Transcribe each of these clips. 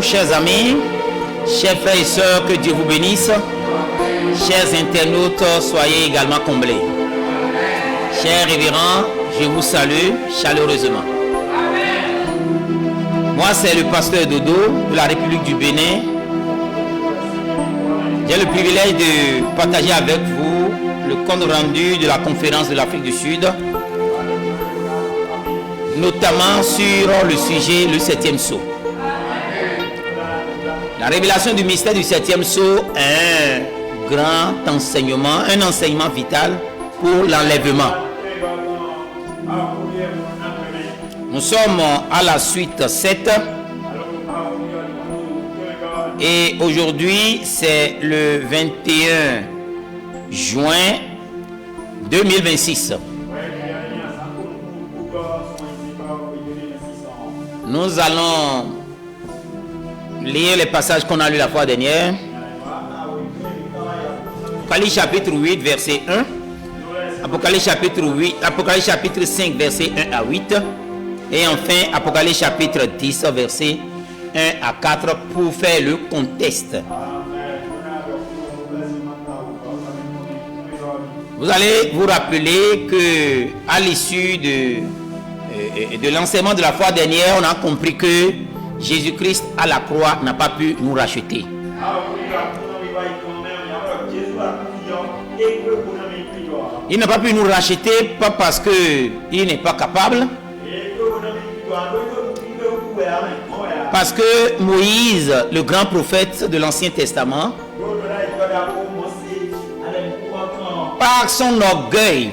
Bonjour chers amis, chers frères et sœurs, que Dieu vous bénisse. Chers internautes, soyez également comblés. Chers révérends, je vous salue chaleureusement. Moi c'est le pasteur Dodo de la République du Bénin. J'ai le privilège de partager avec vous le compte rendu de la conférence de l'Afrique du Sud, notamment sur le sujet le 7e sceau. La révélation du mystère du 7e sceau est un grand enseignement, un enseignement vital pour l'enlèvement. Nous sommes à la suite 7 et aujourd'hui c'est le 21 juin 2026. Nous allons lire les passages qu'on a lus la fois dernière. Apocalypse chapitre 8 verset 1, Apocalypse chapitre 5 verset 1 à 8 et enfin Apocalypse chapitre 10 verset 1 à 4 pour faire le contexte. Vous allez vous rappeler que à l'issue de l'enseignement de la fois dernière, on a compris que Jésus-Christ à la croix n'a pas pu nous racheter. Il n'a pas pu nous racheter, pas parce qu'il n'est pas capable, parce que Moïse, le grand prophète de l'Ancien Testament, par son orgueil,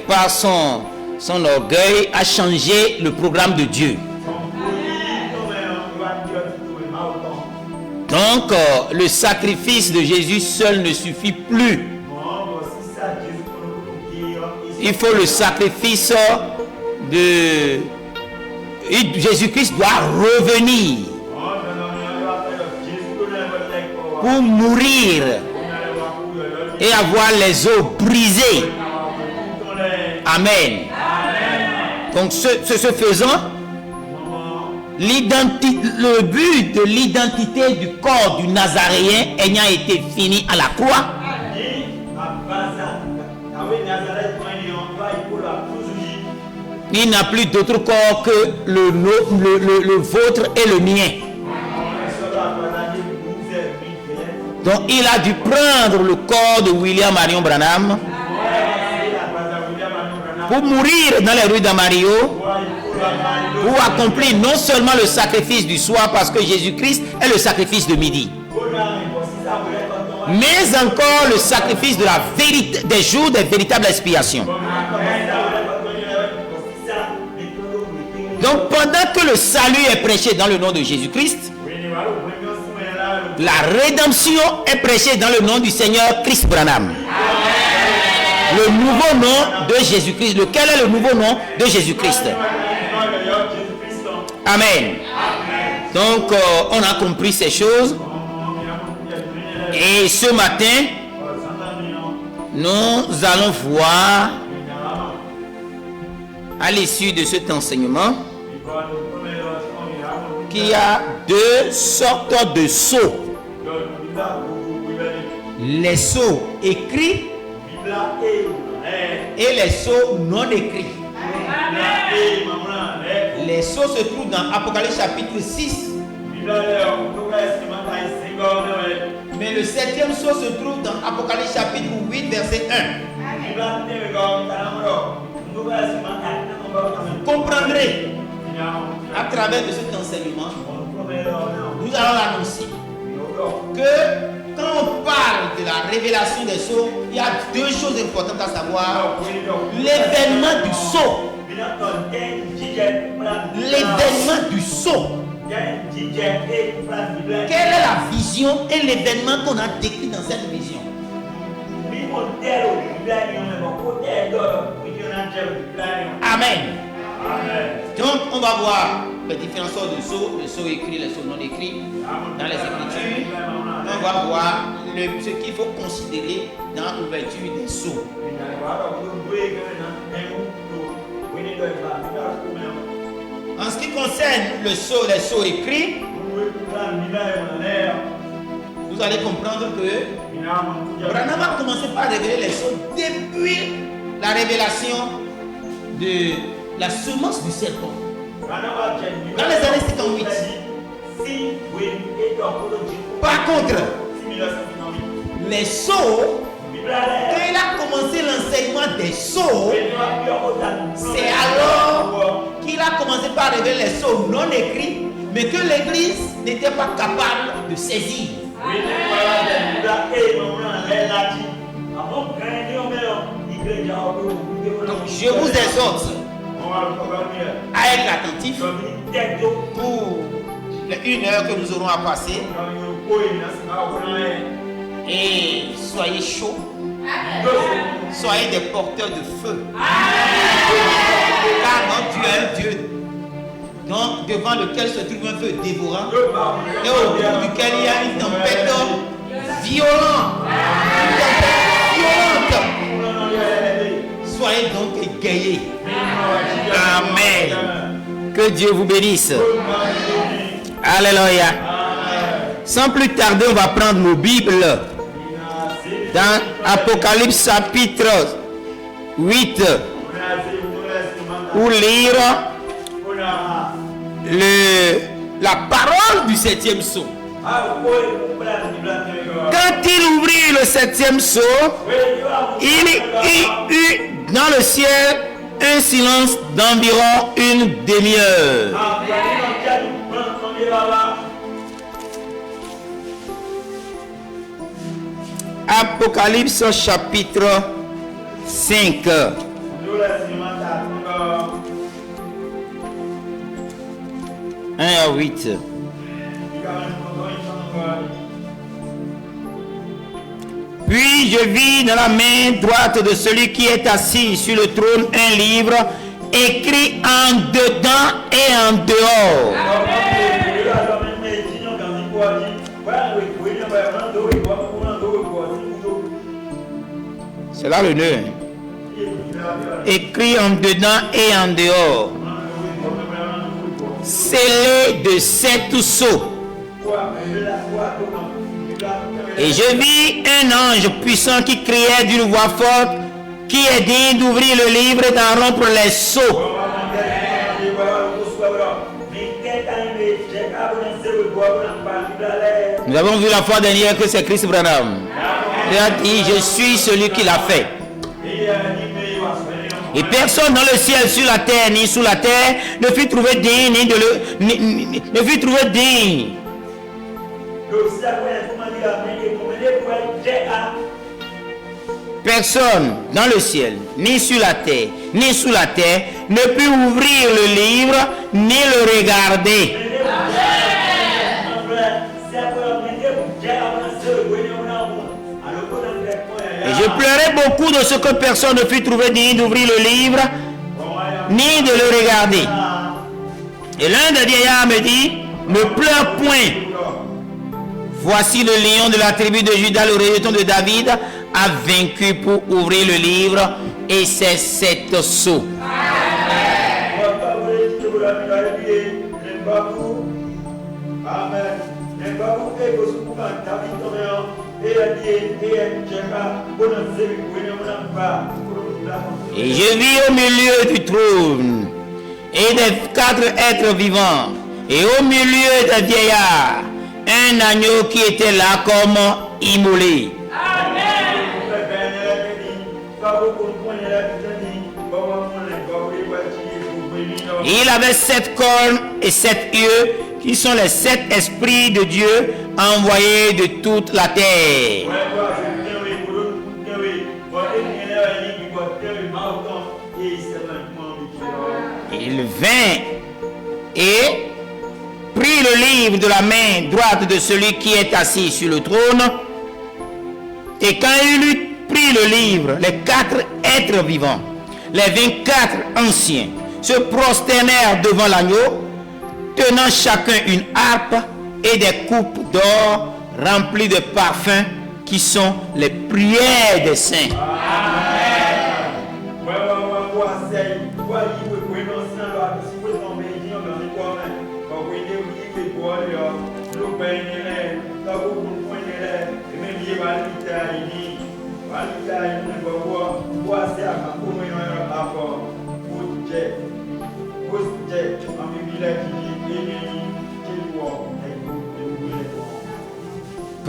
a changé le programme de Dieu. Donc, le sacrifice de Jésus seul ne suffit plus. Il faut le sacrifice de Jésus-Christ doit revenir pour mourir et avoir les os brisés. Amen. Donc, ce faisant, le but de l'identité du corps du Nazaréen ayant été fini à la croix, il n'a plus d'autre corps que le vôtre et le mien. Donc il a dû prendre le corps de William Marion Branham pour mourir dans les rues d'Amarillo, pour accomplir non seulement le sacrifice du soir, parce que Jésus-Christ est le sacrifice de midi, mais encore le sacrifice de la vérité, des jours des véritables expiations. Donc pendant que le salut est prêché dans le nom de Jésus-Christ, la rédemption est prêchée dans le nom du Seigneur Christ Branham. Le nouveau nom de Jésus-Christ. Lequel est le nouveau nom de Jésus-Christ? Amen. Donc on a compris ces choses. Et ce matin, nous allons voir, à l'issue de cet enseignement, qu'il y a deux sortes de sceaux. Les sceaux écrits et les sceaux non écrits. Les sceaux se trouvent dans Apocalypse chapitre 6. Mais le 7e sceau se trouve dans Apocalypse chapitre 8 verset 1. Vous comprendrez à travers de cet enseignement, nous allons l'annoncer que quand on parle de la révélation des sceaux, il y a deux choses importantes à savoir. L'événement du sceau. L'événement du sceau. Quelle est la vision et l'événement qu'on a décrit dans cette vision? Amen. Donc on va voir les différents sortes de sceaux, les sceaux écrits, les sceaux non écrits dans les Écritures. On va voir ce qu'il faut considérer dans l'ouverture des sceaux. En ce qui concerne les sceaux écrits, vous allez comprendre que Branham a commencé par révéler les choses depuis la révélation de la semence du serpent. Dans les années 58. Par contre, les sceaux, quand il a commencé l'enseignement des sceaux, c'est alors qu'il a commencé par révéler les sceaux non écrits, mais que l'Église n'était pas capable de saisir. Donc, je vous exhorte à être attentif pour une heure que nous aurons à passer. Et soyez chauds. Soyez des porteurs de feu. Car notre Dieu est un Dieu donc, devant lequel se trouve un feu dévorant et au bout duquel il y a une tempête violente. Soyez donc égayés. Amen. Que Dieu vous bénisse. Alléluia. Sans plus tarder, on va prendre nos Bibles dans Apocalypse chapitre 8 ou lire la parole du 7e sceau. Quand il ouvrit le 7e sceau, il eut dans le ciel un silence d'environ une demi-heure. Apocalypse chapitre 5. 1 à 8. Puis je vis dans la main droite de celui qui est assis sur le trône un livre écrit en dedans et en dehors. C'est là le nœud. Écrit en dedans et en dehors. Scellé de 7 sceaux. Et je vis un ange puissant qui criait d'une voix forte, qui est digne d'ouvrir le livre et d'en rompre les sceaux. Nous avons vu la fois dernière que c'est Christ Branham. Il a dit, je suis celui qui l'a fait. Et personne dans le ciel, sur la terre, ni sous la terre, ne fut trouvé digne, ne fut trouvé digne. Personne dans le ciel, ni sur la terre, ni sous la terre, ne put ouvrir le livre, ni le regarder. Et je pleurais beaucoup de ce que personne ne fut trouvé digne d'ouvrir le livre, ni de le regarder. Et l'un des vieillards me dit, ne pleure point. Voici le lion de la tribu de Juda, le rejeton de David, a vaincu pour ouvrir le livre et ses 7 sceaux. Et je vis au milieu du trône et des 4 êtres vivants et au milieu des vieillards un agneau qui était là comme immolé. Il avait 7 cornes et 7 yeux qui sont les 7 esprits de Dieu envoyés de toute la terre. Il vint et prit le livre de la main droite de celui qui est assis sur le trône. Et quand il eut pris le livre, les 4 êtres vivants, les 24 anciens, se prosternèrent devant l'agneau, tenant chacun une harpe et des coupes d'or remplies de parfums qui sont les prières des saints.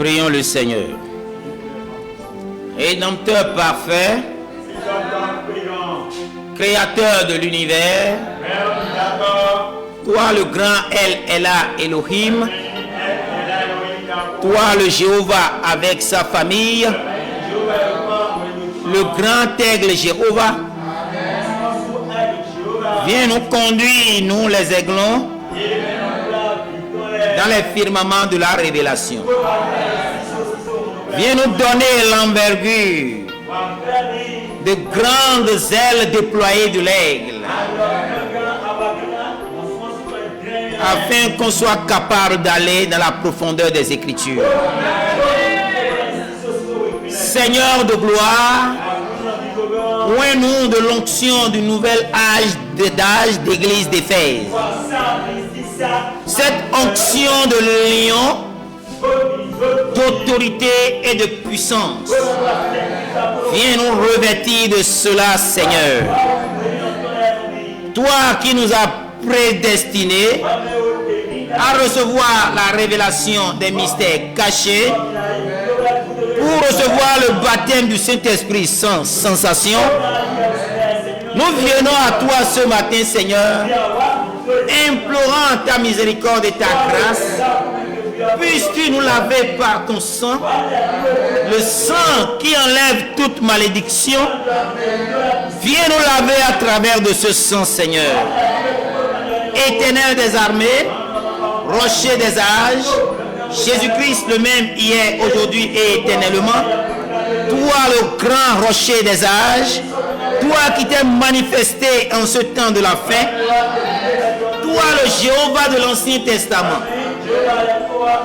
Prions le Seigneur. Rédempteur parfait, Créateur de l'univers, toi le grand El Elohim, toi le Jéhovah avec sa famille, le grand aigle Jéhovah, viens nous conduire, nous les aiglons, dans les firmaments de la révélation. Viens nous donner l'envergure de grandes ailes déployées de l'aigle, afin qu'on soit capable d'aller dans la profondeur des Écritures. Seigneur de gloire, oins-nous de l'onction du nouvel âge d'église d'Éphèse. Cette onction de lion, d'autorité et de puissance, viens nous revêtir de cela, Seigneur. Toi qui nous as prédestinés à recevoir la révélation des mystères cachés, pour recevoir le baptême du Saint-Esprit sans sensation, nous venons à toi ce matin, Seigneur, implorant ta miséricorde et ta grâce. Puisses-tu nous laver par ton sang, le sang qui enlève toute malédiction. Viens nous laver à travers de ce sang, Seigneur. Éternel des armées, rocher des âges, Jésus-Christ le même hier, aujourd'hui et éternellement. Toi le grand rocher des âges, toi qui t'es manifesté en ce temps de la fin, toi le Jéhovah de l'Ancien Testament,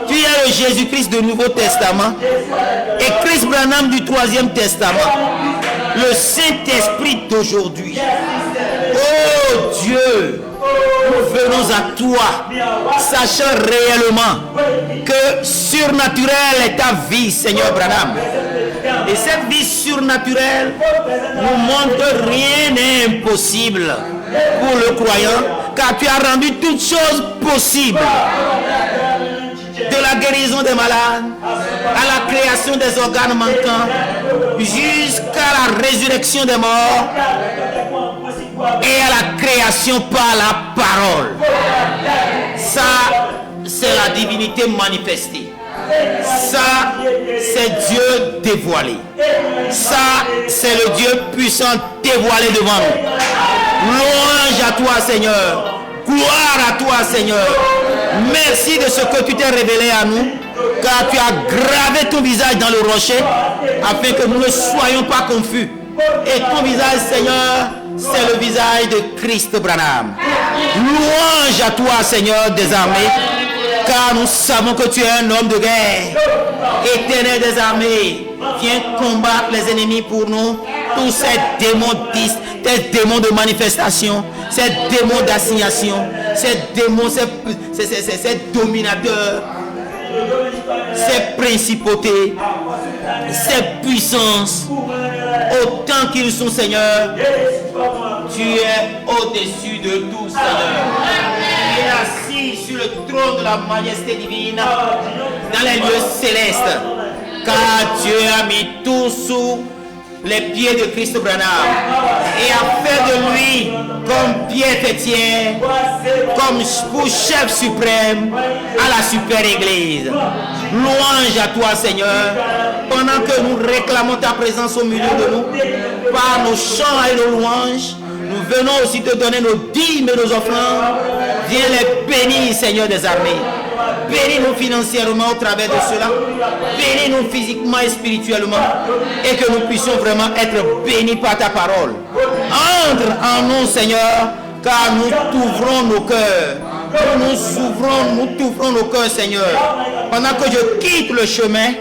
tu es le Jésus-Christ du Nouveau Testament et Christ Branham du Troisième Testament, le Saint-Esprit d'aujourd'hui. Oh Dieu, nous venons à toi, sachant réellement que surnaturelle est ta vie, Seigneur Branham. Et cette vie surnaturelle nous montre que rien n'est impossible pour le croyant, car tu as rendu toutes choses possibles. De la guérison des malades, à la création des organes manquants, jusqu'à la résurrection des morts et à la création par la parole. Ça, c'est la divinité manifestée. Ça, c'est Dieu dévoilé. Ça, c'est le Dieu puissant dévoilé devant nous. Louange à toi, Seigneur. Gloire à toi, Seigneur. Merci de ce que tu t'es révélé à nous, car tu as gravé ton visage dans le rocher, afin que nous ne soyons pas confus. Et ton visage, Seigneur, c'est le visage de Christ Branham. Louange à toi, Seigneur des armées, car nous savons que tu es un homme de guerre. Éternel des armées, viens combattre les ennemis pour nous. Tous ces démons de manifestation, ces démons d'assignation, ces démons, ces dominateurs, ces principautés, ces puissances, autant qu'ils sont, Seigneur, tu es au-dessus de tout, Seigneur. Tu es assis sur le trône de la majesté divine dans les lieux célestes, car Dieu a mis tout sous les pieds de Christ Branham et a fait de lui comme Pierre fêtière, comme pour chef suprême à la super église. Louange à toi, Seigneur, pendant que nous réclamons ta présence au milieu de nous par nos chants et nos louanges. Nous venons aussi te donner nos dîmes et nos offrandes. Viens les bénir, Seigneur des armées. Bénis-nous financièrement au travers de cela. Bénis-nous physiquement et spirituellement. Et que nous puissions vraiment être bénis par ta parole. Entre en nous, Seigneur, car nous t'ouvrons nos cœurs. Nous t'ouvrons nos cœurs, Seigneur. Pendant que je quitte le chemin,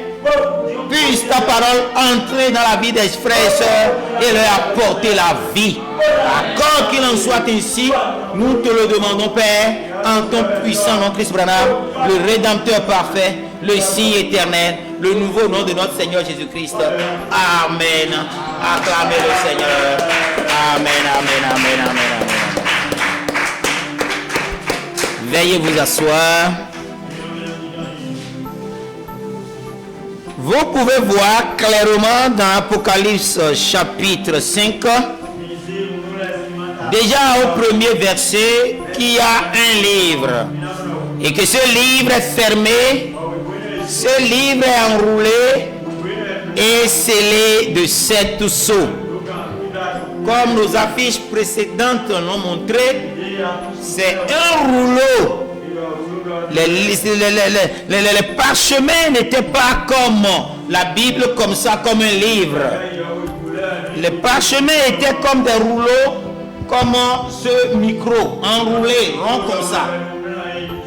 puisse ta parole entrer dans la vie des frères et sœurs et leur apporter la vie. Quand qu'il en soit ainsi, nous te le demandons, Père, en ton puissant nom Christ Branham, le Rédempteur parfait, le signe éternel, le nouveau nom de notre Seigneur Jésus-Christ. Amen. Acclamez le Seigneur. Amen, amen, amen, amen, amen. Veuillez vous asseoir. Vous pouvez voir clairement dans Apocalypse chapitre 5, déjà au premier verset, qu'il y a un livre. Et que ce livre est fermé, ce livre est enroulé et scellé de 7 sceaux. Comme nos affiches précédentes l'ont montré, c'est un rouleau. Les parchemins n'étaient pas comme la Bible, comme ça, comme un livre. Les parchemins étaient comme des rouleaux, comme ce micro, enroulé, rond comme ça.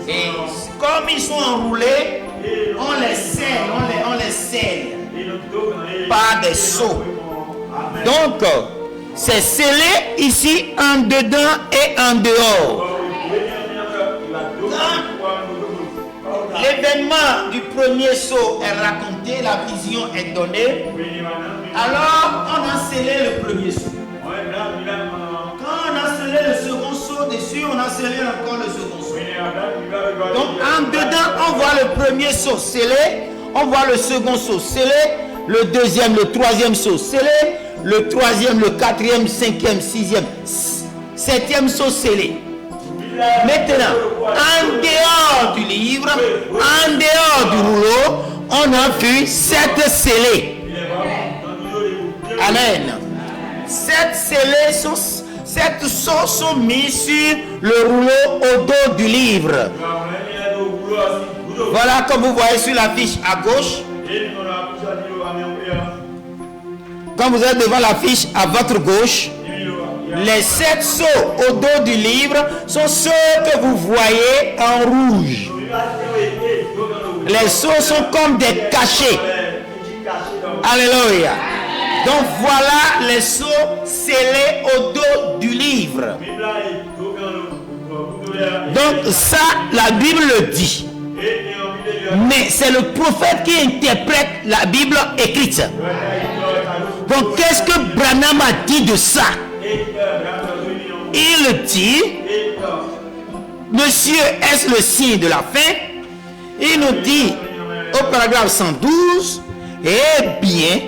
Et comme ils sont enroulés, on les scelle par des sceaux. Donc, c'est scellé ici en dedans et en dehors. L'événement du premier sceau est raconté, la vision est donnée. Alors, on a scellé le premier sceau. Quand on a scellé le second sceau, dessus, on a scellé encore le second sceau. Donc, en dedans, on voit le premier sceau scellé, on voit le second sceau scellé, le deuxième, le troisième sceau scellé, le troisième, le quatrième, cinquième, sixième, septième sceau scellé. Maintenant, en dehors du livre, en dehors du rouleau, on a vu 7 scellés. Amen. 7 scellés, 7 sceaux sont mis sur le rouleau au dos du livre. Voilà comme vous voyez sur l'affiche à gauche. Quand vous êtes devant l'affiche à votre gauche, les 7 sceaux au dos du livre sont ceux que vous voyez en rouge. Les sceaux sont comme des cachets. Alléluia. Donc voilà les sceaux scellés au dos du livre. Donc ça, la Bible le dit. Mais c'est le prophète qui interprète la Bible écrite. Donc qu'est-ce que Branham a dit de ça? Il dit, monsieur, est-ce le signe de la fin? Il nous dit au paragraphe 112, eh bien,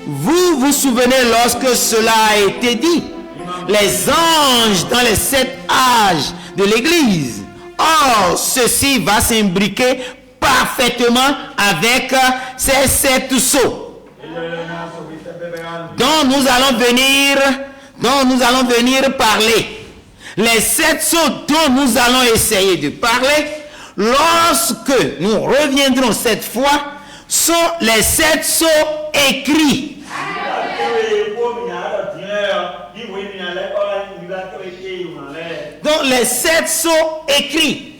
vous vous souvenez lorsque cela a été dit, les anges dans les 7 âges de l'église. Or, ceci va s'imbriquer parfaitement avec ces 7 sceaux dont nous allons venir parler. Les 7 sceaux dont nous allons essayer de parler, lorsque nous reviendrons cette fois, sont les 7 sceaux écrits. Donc les 7 sceaux écrits.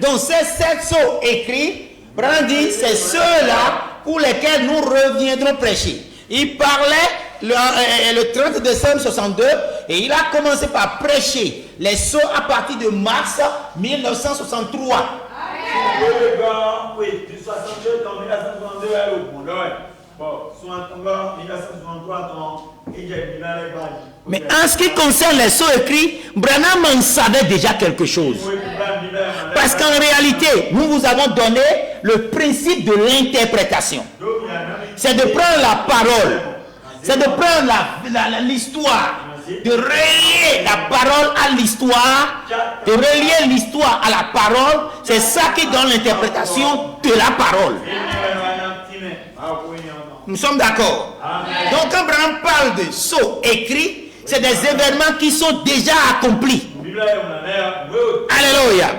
Donc ces 7 sceaux écrits, Brandy, c'est ceux-là pour lesquels nous reviendrons prêcher. Il parlait le 30 décembre 62 et il a commencé par prêcher les sceaux à partir de mars 1963. Mais en ce qui concerne les sceaux écrits, Branham en savait déjà quelque chose. Parce qu'en réalité, nous vous avons donné le principe de l'interprétation. C'est de prendre la parole, c'est de prendre l'histoire, de relier la parole à l'histoire, de relier l'histoire à la parole. C'est ça qui donne l'interprétation de la parole. Nous sommes d'accord. Donc quand Branham parle de sceaux écrits, c'est des événements qui sont déjà accomplis. Alléluia.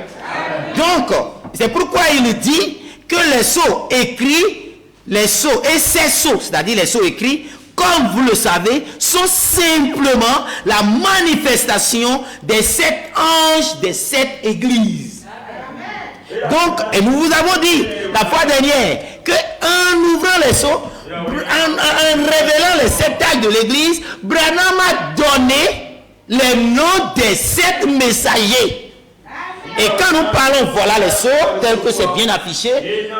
Donc, c'est pourquoi il dit que les sceaux écrits, les sceaux et ces sceaux, c'est-à-dire les sceaux écrits, comme vous le savez, sont simplement la manifestation des 7 anges des 7 églises. Donc, et nous vous avons dit la fois dernière qu'en ouvrant les sceaux, en révélant les 7 âges de l'église, Branham a donné les noms des 7 messagers. Et quand nous parlons, voilà les sceaux, tels que c'est bien affiché.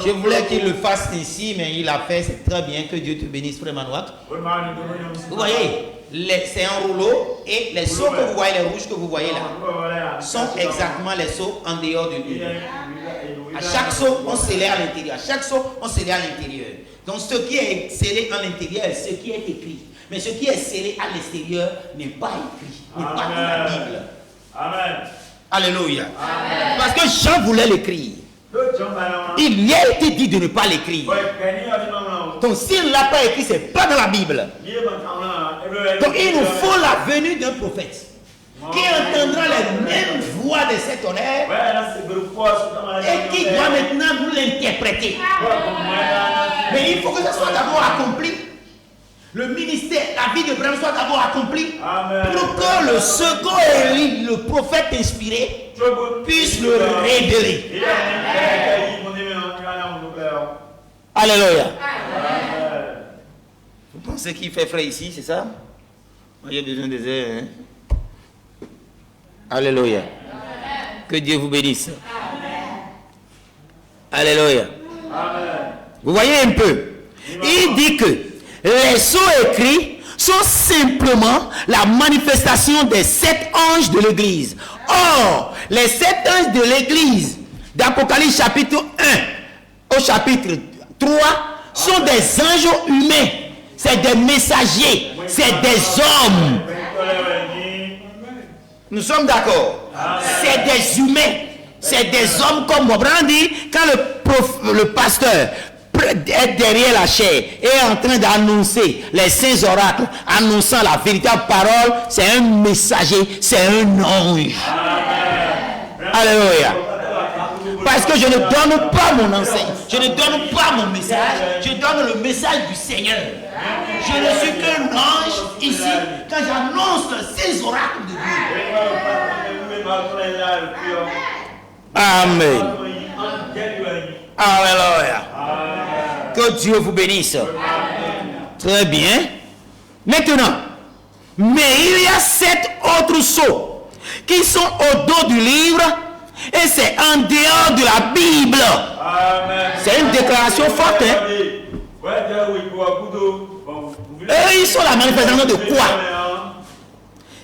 Je voulais qu'il le fasse ici, mais il l'a fait, c'est très bien. Que Dieu te bénisse, frère Manouak. Vous voyez, c'est un rouleau, et les sceaux que vous voyez, les rouges que vous voyez là, sont exactement les sceaux en dehors du livre. À chaque saut, on scellait à l'intérieur. À chaque saut, on scellait à l'intérieur. Donc ce qui est scellé à l'intérieur, ce qui est écrit. Mais ce qui est scellé à l'extérieur n'est pas écrit, n'est pas dans la Bible. Amen. Alléluia. Amen. Parce que Jean voulait l'écrire. Il lui a été dit de ne pas l'écrire. Donc s'il ne l'a pas écrit, ce n'est pas dans la Bible. Donc il nous faut la venue d'un prophète qui entendra les mêmes voix de cet honneur et qui doit maintenant nous l'interpréter. Mais il faut que ça soit d'abord accompli. Le ministère, la vie de Branham soit d'abord accomplie pour que le second Élie, le prophète inspiré, puisse le révéler. Alléluia. Vous pensez qu'il fait frais ici, c'est ça? Il y a besoin des airs. Hein? Alléluia. Que Dieu vous bénisse. Alléluia. Vous voyez un peu? Il dit que les sceaux écrits sont simplement la manifestation des 7 anges de l'église. Or, les 7 anges de l'église d'Apocalypse chapitre 1 au chapitre 3 sont des anges humains. C'est des messagers. C'est des hommes. Nous sommes d'accord. C'est des humains. C'est des hommes comme moi. Branham dit, quand le pasteur est derrière la chair et est en train d'annoncer les saints oracles, annonçant la véritable parole, c'est un messager, c'est un ange. Alléluia. Parce que je ne donne pas mon enseignement, je ne donne pas mon message, je donne le message du Seigneur. Je ne suis qu'un ange ici quand j'annonce les saints oracles de Dieu. Amen. Alléluia. Que Dieu vous bénisse. Très bien. Maintenant, mais il y a 7 autres sceaux qui sont au dos du livre et c'est en dehors de la Bible. C'est une déclaration forte. Hein? Eux, ils sont la manifestation de quoi?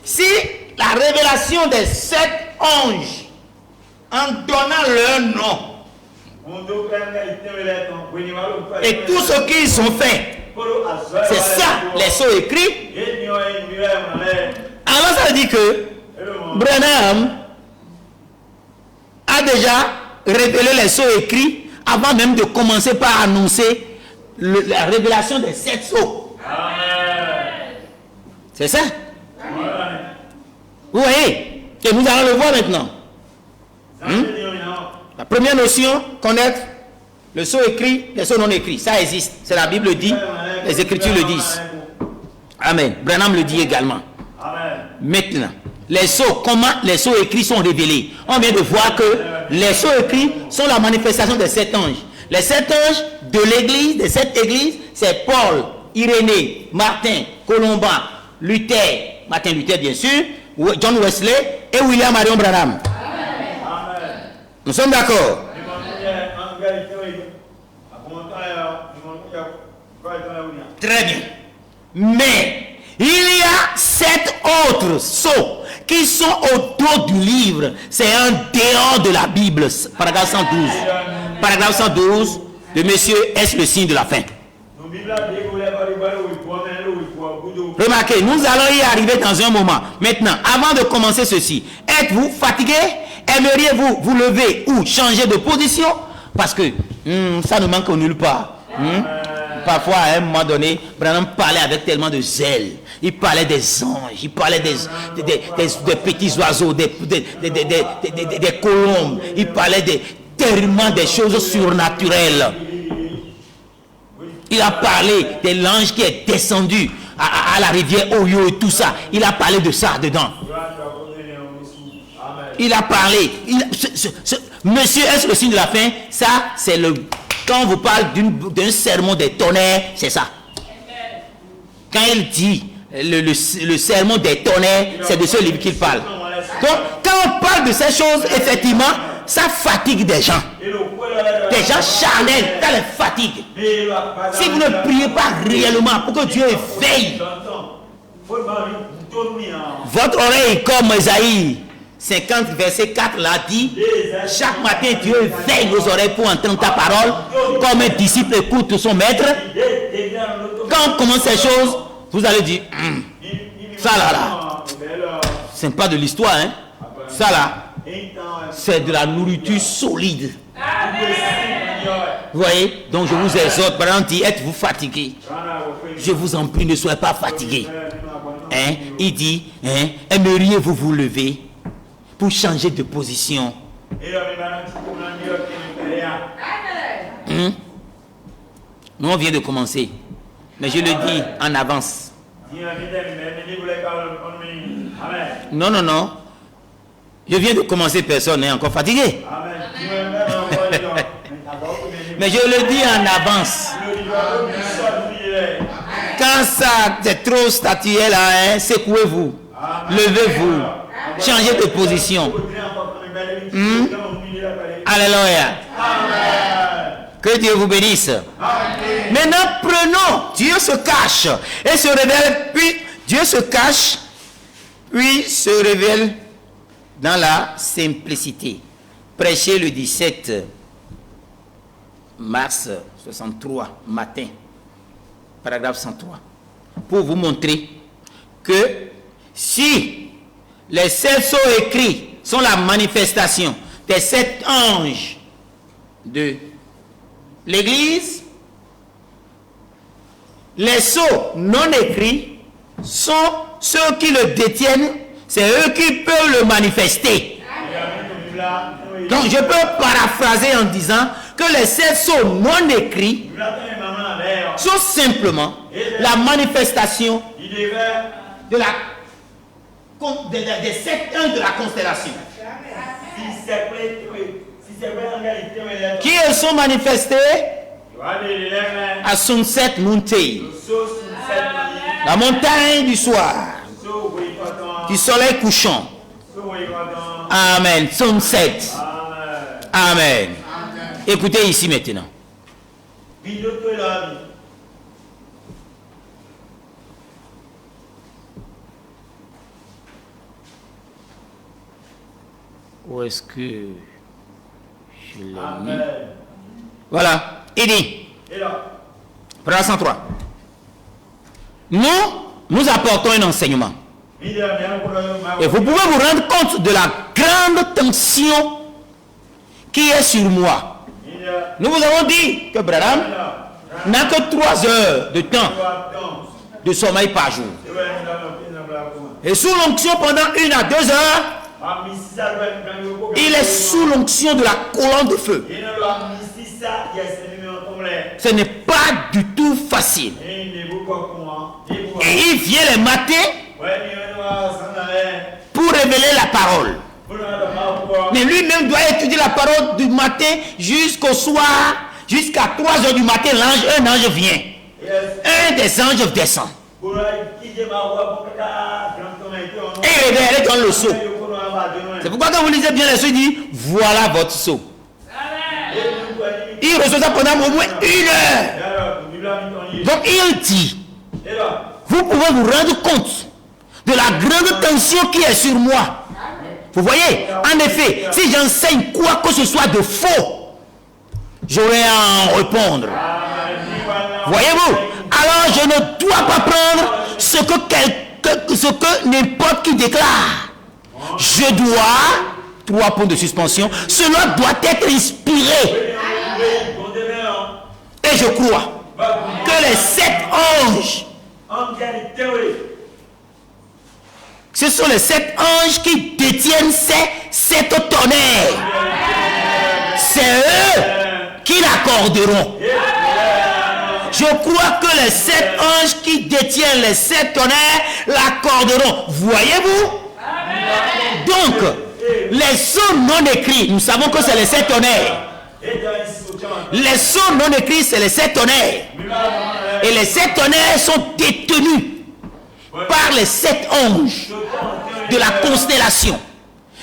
Si la révélation des 7 anges en donnant leur nom et tout ce qu'ils ont fait, c'est ça les sceaux écrits. Alors ça veut dire que Branham a déjà révélé les sceaux écrits avant même de commencer par annoncer la révélation des 7 sceaux. C'est ça? Vous voyez que nous allons le voir maintenant. La première notion, connaître le sceau écrit, les sceaux non écrits. Ça existe. C'est la Bible dit, les Écritures le disent. Amen. Branham le dit également. Maintenant, les sceaux, comment les sceaux écrits sont révélés? On vient de voir que les sceaux écrits sont la manifestation des 7 anges. Les 7 anges de l'église, des 7 églises, c'est Paul, Irénée, Martin, Colomban, Luther, Martin Luther bien sûr, John Wesley et William Marion Branham. Nous sommes d'accord? Très bien. Mais il y a 7 autres sceaux qui sont au dos du livre. C'est en dehors de la Bible. Paragraphe 112. Paragraphe 112 de monsieur, est-ce le signe de la fin? Remarquez, nous allons y arriver dans un moment. Maintenant, avant de commencer ceci, êtes-vous fatigué? Aimeriez-vous vous lever ou changer de position? Parce que ça ne manque nulle part. Parfois, à un moment donné, Branham parlait avec tellement de zèle. Il parlait des anges, il parlait des petits oiseaux, des colombes. Il parlait tellement des choses surnaturelles. Il a parlé de l'ange qui est descendu à la rivière Oyo et tout ça. Il a parlé de ça dedans. Il a parlé. Monsieur, est-ce le signe de la fin? Ça, c'est le... Quand on vous parle d'un sermon des tonnerres, c'est ça. Quand il dit le sermon des tonnerres, c'est de ce livre qu'il parle. Donc, quand on parle de ces choses, effectivement, ça fatigue des gens. Des gens charnels, ça les fatigue. Si vous ne priez pas réellement pour que Dieu éveille votre oreille comme Esaïe, 50, verset 4 là dit, chaque matin Dieu veille nos oreilles pour entendre ta parole, comme un disciple écoute son maître. Quand on commence ces choses, vous allez dire, ça là, ce n'est pas de l'histoire, hein. Ça là, c'est de la nourriture solide. Vous voyez? Donc je vous exhorte, par exemple, dit, êtes-vous fatigué? Je vous en prie, ne soyez pas fatigués. Hein? Il dit, hein, aimeriez-vous vous lever pour changer de position? Nous on vient de commencer, mais je le dis en avance. Non, non, non. Je viens de commencer, personne n'est encore fatigué. Mais je le dis en avance. Quand ça c'est trop statué là, hein, secouez-vous, levez-vous, changez de position. Alléluia. Que Dieu vous bénisse. Amen. Maintenant prenons, Dieu se cache et se révèle, puis Dieu se cache, puis se révèle dans la simplicité. Prêché le 17 mars 63 matin, paragraphe 103, pour vous montrer que si les 7 sceaux écrits sont la manifestation des 7 anges de l'Église, les sceaux non écrits sont ceux qui le détiennent, c'est eux qui peuvent le manifester. Donc je peux paraphraser en disant que les 7 sceaux non écrits sont simplement la manifestation de la, des 7 anges de la constellation. Qui elles sont manifestés? À Sunset Mountain, la montagne du soir, du soleil couchant. Amen. Sunset. Amen. Écoutez ici maintenant. Où est-ce que je l'ai mis? Voilà. Il dit, paragraphe 103. Nous apportons un enseignement. Et vous pouvez vous rendre compte de la grande tension qui est sur moi. Nous vous avons dit que Branham n'a que 3 heures de temps de sommeil par jour. Et sous l'onction pendant 1 à 2 heures, il est sous l'onction de la colonne de feu. Ce n'est pas du tout facile. Et il vient les matins pour révéler la parole. Mais lui-même doit étudier la parole du matin jusqu'au soir, jusqu'à 3 heures du matin, un ange vient. Un des anges descend. Et il révèle dans le sceau. C'est pourquoi quand vous lisez bien les sceaux, il dit, voilà votre sceau. Il reçoit ça pendant au moins 1 heure. Donc il dit, vous pouvez vous rendre compte de la grande tension qui est sur moi. Vous voyez, en effet, si j'enseigne quoi que ce soit de faux, j'aurai à en répondre. Voyez-vous, alors je ne dois pas prendre ce que n'importe qui déclare. Je dois, 3 points de suspension, cela doit être inspiré. Et je crois que les 7 anges, ce sont les 7 anges qui détiennent ces 7 tonnerres. C'est eux qui l'accorderont. Je crois que les 7 anges qui détiennent les 7 tonnerres l'accorderont. Voyez-vous? Donc, les sceaux non écrits, nous savons que c'est les 7 tonnerres. Les sceaux non écrits, c'est les 7 tonnerres. Et les 7 tonnerres sont détenus par les 7 anges de la constellation.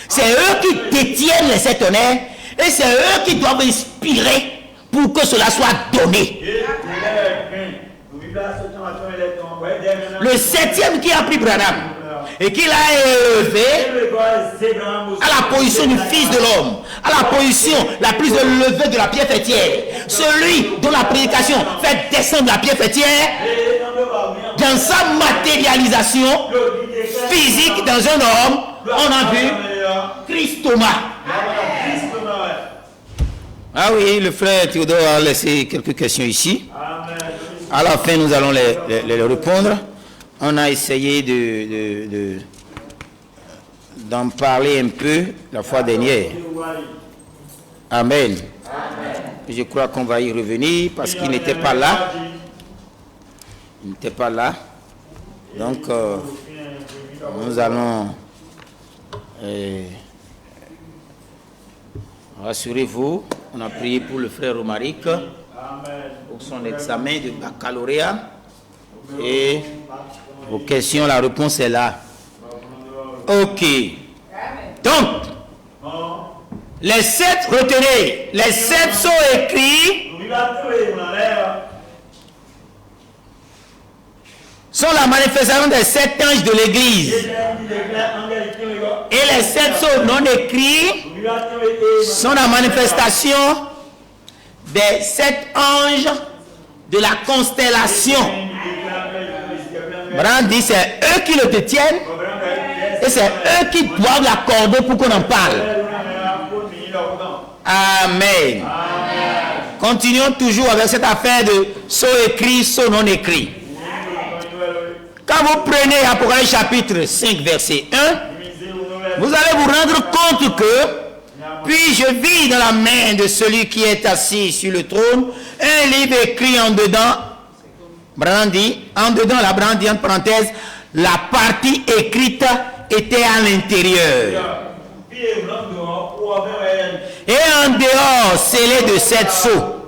C'est eux qui détiennent les 7 tonnerres et c'est eux qui doivent inspirer pour que cela soit donné. Le 7e qui a pris Branham, et qu'il a élevé à la position du Fils de l'homme, à la position la plus élevée de la pierre fêtière. Celui dont la prédication fait descendre la pierre fêtière dans sa matérialisation physique dans un homme, on a vu Christ Thomas. Ah oui, le frère Théodore a laissé quelques questions ici. À la fin, nous allons les répondre. On a essayé d'en parler un peu la fois dernière. Amen. Je crois qu'on va y revenir parce qu'il n'était pas là. Il n'était pas là. Donc, nous allons... rassurez-vous, on a prié pour le frère Romaric pour son examen de baccalauréat. Et vos questions, la réponse est là. Ok. Donc, les 7, retenez, les 7 sont écrits, sont la manifestation des 7 anges de l'église. Et les 7 sceaux non écrits sont la manifestation des 7 anges de la constellation. Brand dit c'est eux qui le détiennent et c'est eux qui doivent l'accorder pour qu'on en parle. Amen. Continuons toujours avec cette affaire de sceaux écrits, sceaux non écrits. Quand vous prenez Apocalypse chapitre 5 verset 1, vous allez vous rendre compte que puis je vis dans la main de celui qui est assis sur le trône un livre écrit en dedans. Brandi, en dedans, la brandi, en parenthèse, la partie écrite était à l'intérieur. Et en dehors, scellé de 7 sceaux.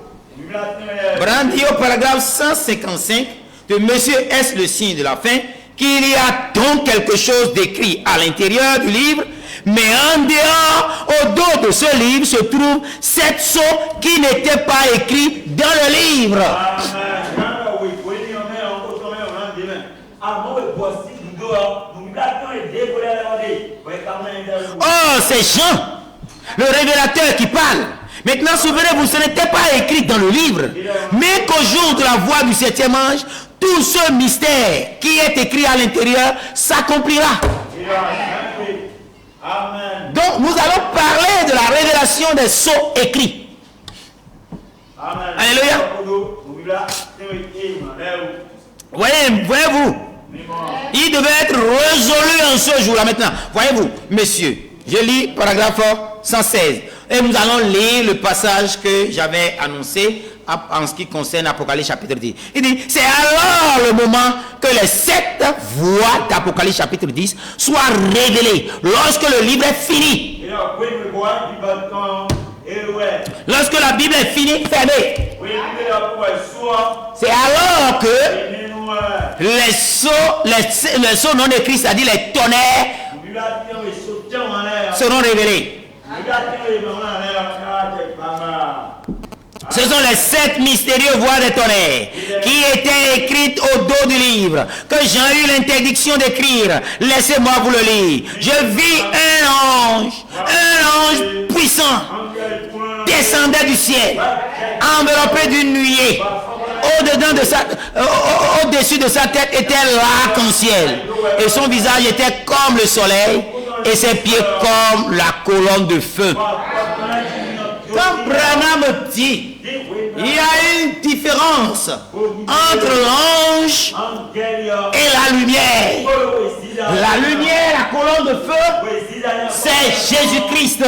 Brandi au paragraphe 155 de Monsieur S. le signe de la fin, qu'il y a donc quelque chose d'écrit à l'intérieur du livre, mais en dehors, au dos de ce livre, se trouvent 7 sceaux qui n'étaient pas écrits dans le livre. Oh, c'est Jean, le révélateur qui parle. Maintenant, souvenez-vous, ce n'était pas écrit dans le livre, mais qu'au jour de la voix du 7e ange, tout ce mystère qui est écrit à l'intérieur s'accomplira. Donc, nous allons parler de la révélation des sceaux écrits. Alléluia. Voyez-vous, il devait être résolu en ce jour-là. Maintenant, voyez-vous, messieurs, je lis paragraphe 116. Et nous allons lire le passage que j'avais annoncé en ce qui concerne Apocalypse chapitre 10. Il dit, c'est alors le moment que les 7 voix d'Apocalypse chapitre 10 soient révélées, lorsque le livre est fini. Lorsque la Bible est finie, fermée. C'est alors que les sceaux non écrits, c'est-à-dire les tonnerres, seront révélés. Ce sont les 7 mystérieux voix des tonnerres qui étaient écrites au dos du livre, que j'ai eu l'interdiction d'écrire. Laissez-moi vous le lire. Je vis un ange puissant, descendait du ciel, enveloppé d'une nuée. Au-dessus de sa tête était l'arc-en-ciel, et son visage était comme le soleil, et ses pieds comme la colonne de feu. Quand Branham dit, il y a une différence entre l'ange et la lumière. La lumière, la colonne de feu, c'est Jésus-Christ.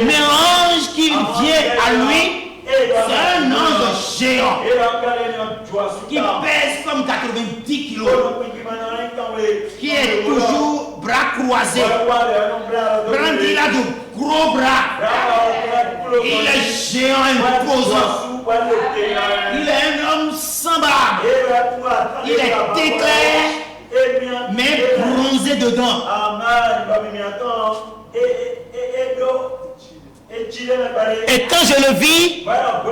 Mais l'ange qui vient à lui, c'est un ange géant qui pèse comme 90 kilos, qui est toujours bras croisés. Brandy a de gros bras. Il est géant, imposant. Il est un homme sans barbe. Il est éclair, mais bronzé dedans. Et quand je le vis,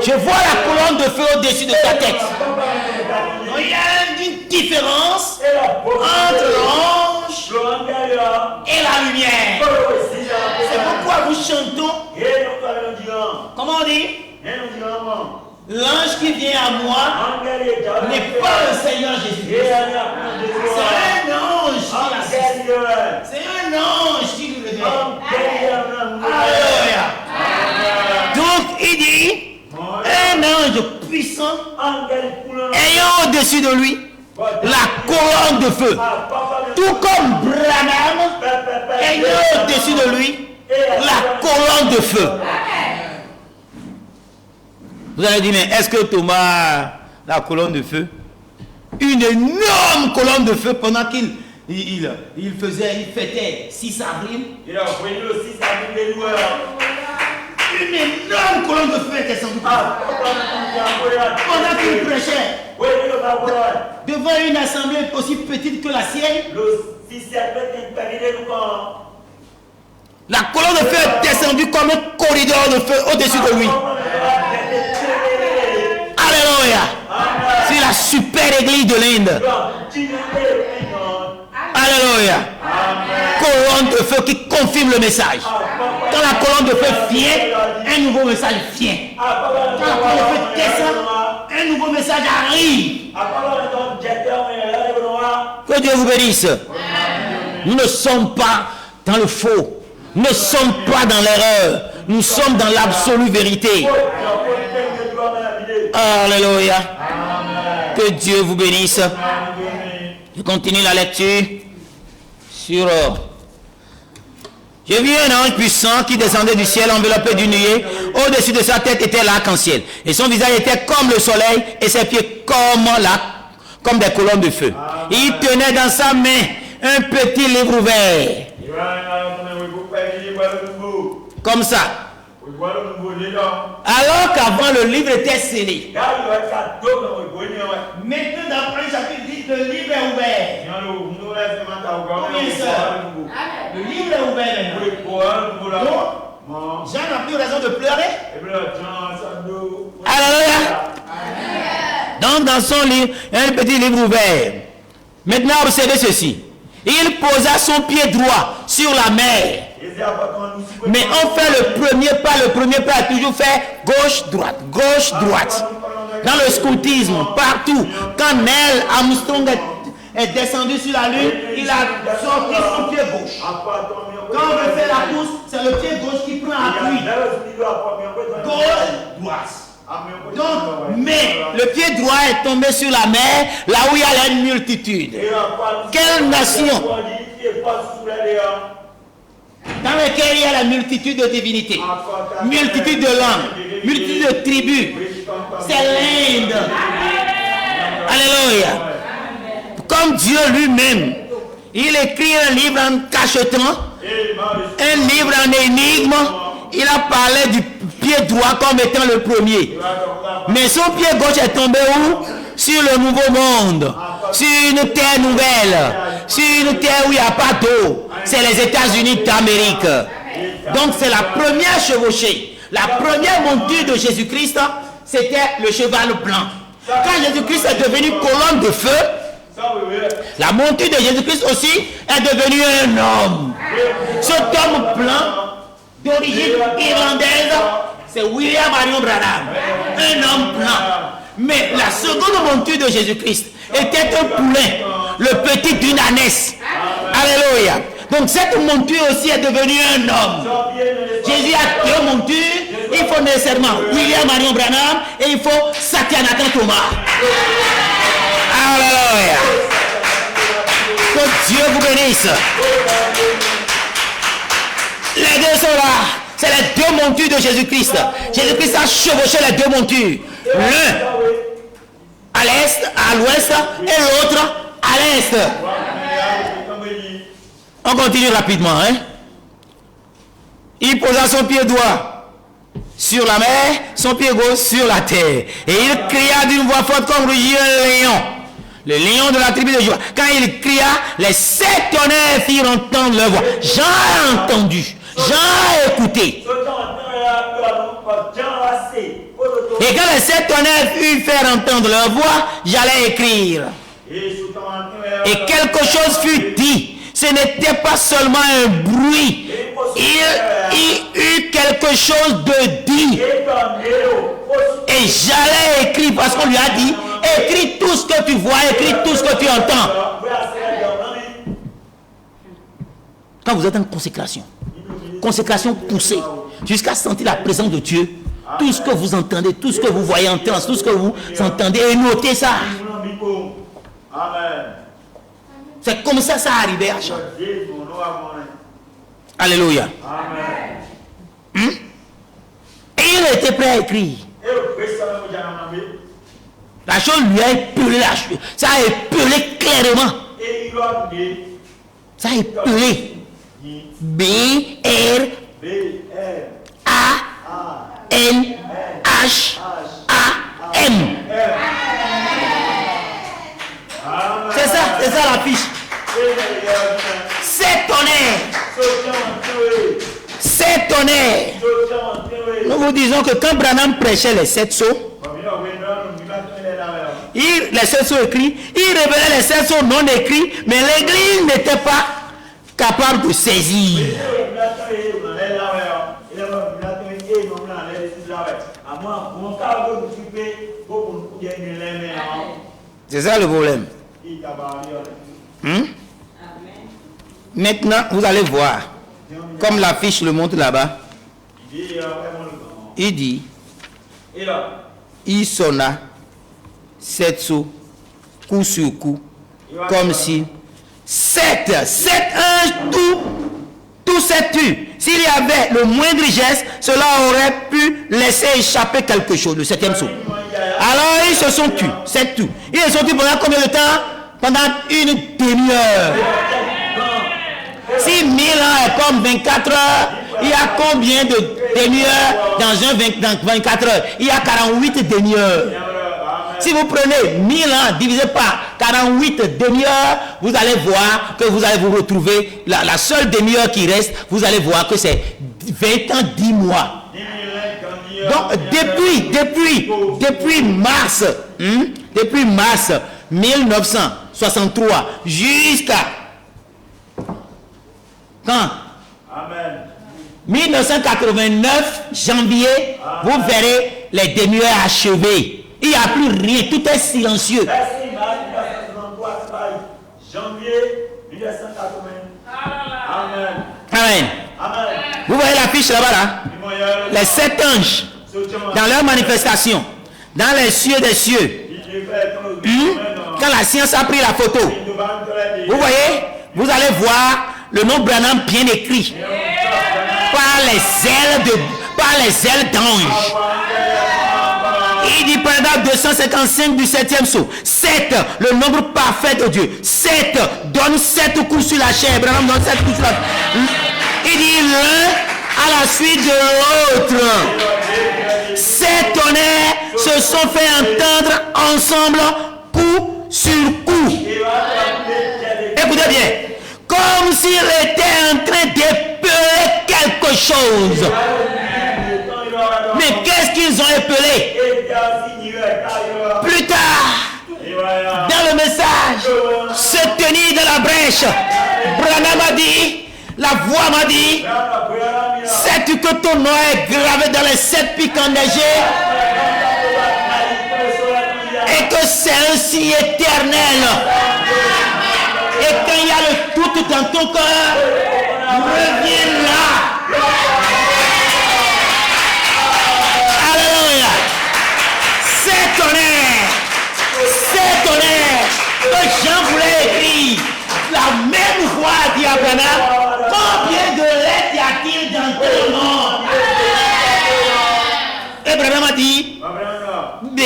je vois la colonne de feu au-dessus de sa tête. Donc, il y a une différence entre l'ange et la lumière. C'est pourquoi nous chantons. Comment on dit? L'ange qui vient à moi n'est pas le Seigneur Jésus-Christ. C'est un ange qui l'assiste. C'est un ange qui nous révèle. Alléluia. Donc il dit, un ange puissant ayant au-dessus de lui la colonne de feu. Tout comme Branham ayant au-dessus de lui la colonne de feu. Vous allez dire, mais est-ce que Thomas a la colonne de feu? Une énorme colonne de feu pendant qu'il fêtait 6 avril. Il a envoyé le 6 avril des loueurs. Une énorme colonne de feu est descendue. Pendant qu'il prêchait. Devant une assemblée aussi petite que la sienne. La colonne de feu est descendue comme un corridor de feu au-dessus de lui. Alléluia. C'est la super église de l'Inde. Alléluia. Colonne de feu qui confirme le message. Quand la colonne de feu vient, un nouveau message vient. Quand la colonne de feu descend, un nouveau message arrive. Que Dieu vous bénisse. Nous ne sommes pas dans le faux. Nous ne sommes pas dans l'erreur. Nous sommes dans l'absolue vérité. Alléluia. Que Dieu vous bénisse. Je continue la lecture sur... J'ai vu un ange puissant qui descendait du ciel enveloppé d'une nuée. Au-dessus de sa tête était l'arc-en-ciel. Et son visage était comme le soleil et ses pieds comme des colonnes de feu. Il tenait dans sa main un petit livre ouvert. Comme ça. Alors qu'avant le livre était scellé. Maintenant dans un chapitre dit le livre est ouvert. Combien ça? Le livre est ouvert maintenant. Donc, Jean n'a plus raison de pleurer. Alléluia. Donc dans son livre, il y a un petit livre ouvert. Maintenant observez ceci. Il posa son pied droit sur la mer. Mais on fait le premier pas a toujours fait gauche-droite, gauche-droite. Dans le scoutisme, partout, quand Neil Armstrong est descendu sur la Lune, il a sorti son pied gauche. Quand on veut faire la course, c'est le pied gauche qui prend appui. Gauche-droite. Donc, mais le pied droit est tombé sur la mer, là où il y a une multitude. Quelle nation? Dans laquelle il y a la multitude de divinités, multitude de langues, multitude de tribus. C'est l'Inde. Alléluia. Comme Dieu lui-même, il écrit un livre en cachetant, un livre en énigme. Il a parlé du pied droit comme étant le premier. Mais son pied gauche est tombé où? Sur le nouveau monde, sur une terre nouvelle, sur une terre où il n'y a pas d'eau. C'est les États-Unis d'Amérique. Donc c'est la première chevauchée. La première monture de Jésus-Christ, c'était le cheval blanc. Quand Jésus-Christ est devenu colonne de feu, la monture de Jésus-Christ aussi est devenue un homme. Cet homme blanc, d'origine irlandaise, c'est William Marion Branham. Un homme blanc. Mais la seconde monture de Jésus-Christ était un poulain, le petit d'une ânesse. Alléluia. Donc cette monture aussi est devenue un homme. Jésus a deux montures. Il faut nécessairement William Marion Branham et il faut Satyanathan Thomas. Alléluia. Que Dieu vous bénisse. Les deux sont là. C'est les deux montures de Jésus-Christ. Jésus-Christ a chevauché les deux montures. L'un à l'est, à l'ouest et l'autre à l'est. On continue rapidement. Il posa son pied droit sur la mer, son pied gauche sur la terre. Et il cria d'une voix forte comme rugit un lion. Le lion de la tribu de Juda. Quand il cria, les 7 tonnerres firent entendre leur voix. Jean a entendu. Jean a écouté. Et quand les 7 tonnerres furent faire entendre leur voix, j'allais écrire. Et quelque chose fut dit ce n'était pas seulement un bruit. Il eut quelque chose de dit. Et j'allais écrire parce qu'on lui a dit, écris tout ce que tu vois, écris tout ce que tu entends. Quand vous êtes en consécration poussée, jusqu'à sentir la présence de Dieu, tout ce que vous entendez, tout ce que vous voyez en transe, tout ce que vous entendez, et notez ça. C'est comme ça arrivait à chaque. Alléluia. Et il était prêt à écrire. La chose lui a épelé la chose. Ça a épelé clairement. Ça a épelé. B-R-A-N-H-A-M. C'est ça la fiche. C'est tonnerre. C'est tonnerre. Nous vous disons que quand Branham prêchait les 7 sceaux, les 7 sceaux écrits, il révélait les 7 sceaux non écrits, mais l'église n'était pas capable de saisir. C'est ça le problème. Maintenant, vous allez voir, comme l'affiche le montre là-bas, il dit, il sonna 7 sceaux, coup sur coup, comme si 7 anges, tout s'est tu. S'il y avait le moindre geste, cela aurait pu laisser échapper quelque chose, le 7e sceau. Alors ils se sont tus, c'est tout. Ils se sont tus pendant combien de temps? Pendant une demi-heure. Si 1000 ans est comme 24 heures, il y a combien de demi-heures dans 24 heures? Il y a 48 demi-heures. Si vous prenez 1000 ans divisé par 48 demi-heures, vous allez voir que vous allez vous retrouver, la seule demi-heure qui reste, vous allez voir que c'est 20 ans, 10 mois. Donc depuis mars 1963 jusqu'à quand? 1989 janvier, vous verrez les demi-heures achevées. Il n'y a plus rien, tout est silencieux. Janvier 1980. Amen. Vous voyez l'affiche là-bas là? Les 7 anges dans leur manifestation, dans les cieux des cieux. Quand la science a pris la photo, vous voyez, vous allez voir le nom Branham bien écrit par les ailes d'ange. Il dit pendant 255 du 7e sceau. 7, le nombre parfait de Dieu. 7, donne 7 coups sur la chair. Branham donne 7 coups sur la chair. Il dit l'un à la suite de l'autre. 7 tonnerres se sont fait entendre ensemble, coup sur coup. Écoutez bien. Comme s'il était en train d'épeler quelque chose. Mais qu'est-ce qu'ils ont épelé? Plus tard, dans le message, se tenir dans la brèche, Branham a dit, la voix m'a dit, sais-tu que ton nom est gravé dans les 7 pics enneigés et que c'est un signe éternel? Et quand il y a le tout dans ton cœur, reviens là. Alléluia. C'est tonnerre que Jean voulait écrire. La même voix dit à Branham, combien de lettres y a-t-il dans ton nom? Et Branham a dit, B,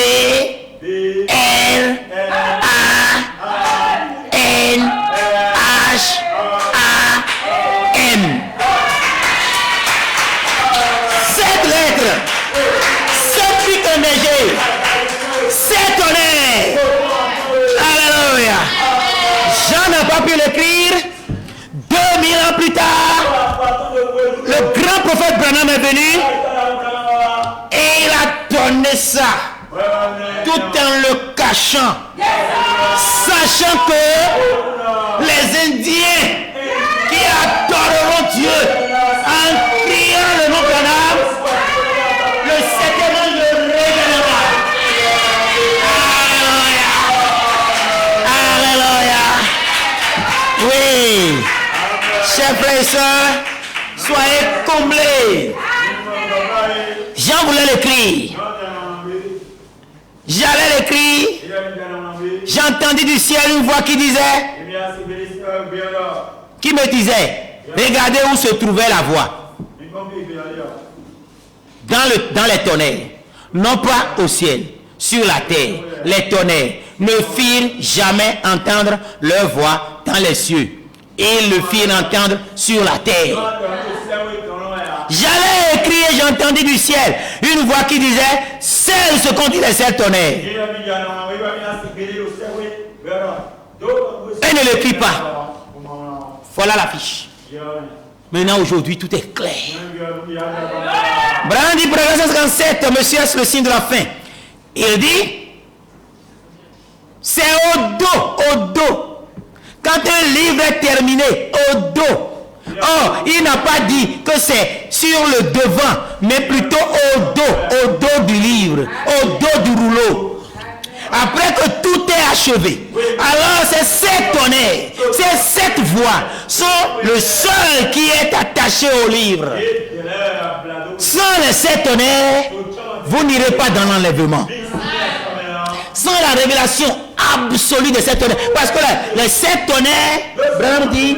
R, A, N, H, A, M. 7 lettres. 7 pics enneigés. 7 tonnerres. Alléluia. Jean n'a pas pu l'écrire. 2000 ans plus tard, le grand prophète Branham est venu et il a donné ça tout en le cachant, sachant que les Indiens en criant le nom Branham, le 7e ange le révélera. Alléluia. Alléluia. Oui. Chers frères et sœurs, soyez comblés. Jean voulait l'écrire. J'allais l'écrire. J'entendis du ciel une voix qui disait, qui me disait, regardez où se trouvait la voix. Dans les tonnerres. Non pas au ciel, sur la terre. Les tonnerres ne firent jamais entendre leur voix dans les cieux. Ils le firent entendre sur la terre. J'allais écrire et j'entendis du ciel une voix qui disait, celle ce qu'on dit les sept tonnerres. Et ne l'écrit pas. Voilà l'affiche. Maintenant, aujourd'hui, tout est clair. Branham dit, Progrès 57, monsieur, est le signe de la fin. Il dit, c'est au dos. Quand un livre est terminé, au dos. Oh, il n'a pas dit que c'est sur le devant, mais plutôt au dos du livre, au dos du rouleau. Après que tout est achevé, alors ces sept tonnerres, ces sept voix sont le seul qui est attaché au livre. Sans les sept tonnerres, vous n'irez pas dans l'enlèvement. Sans la révélation absolue de sept tonnerres, parce que les sept tonnerres, Branham dit,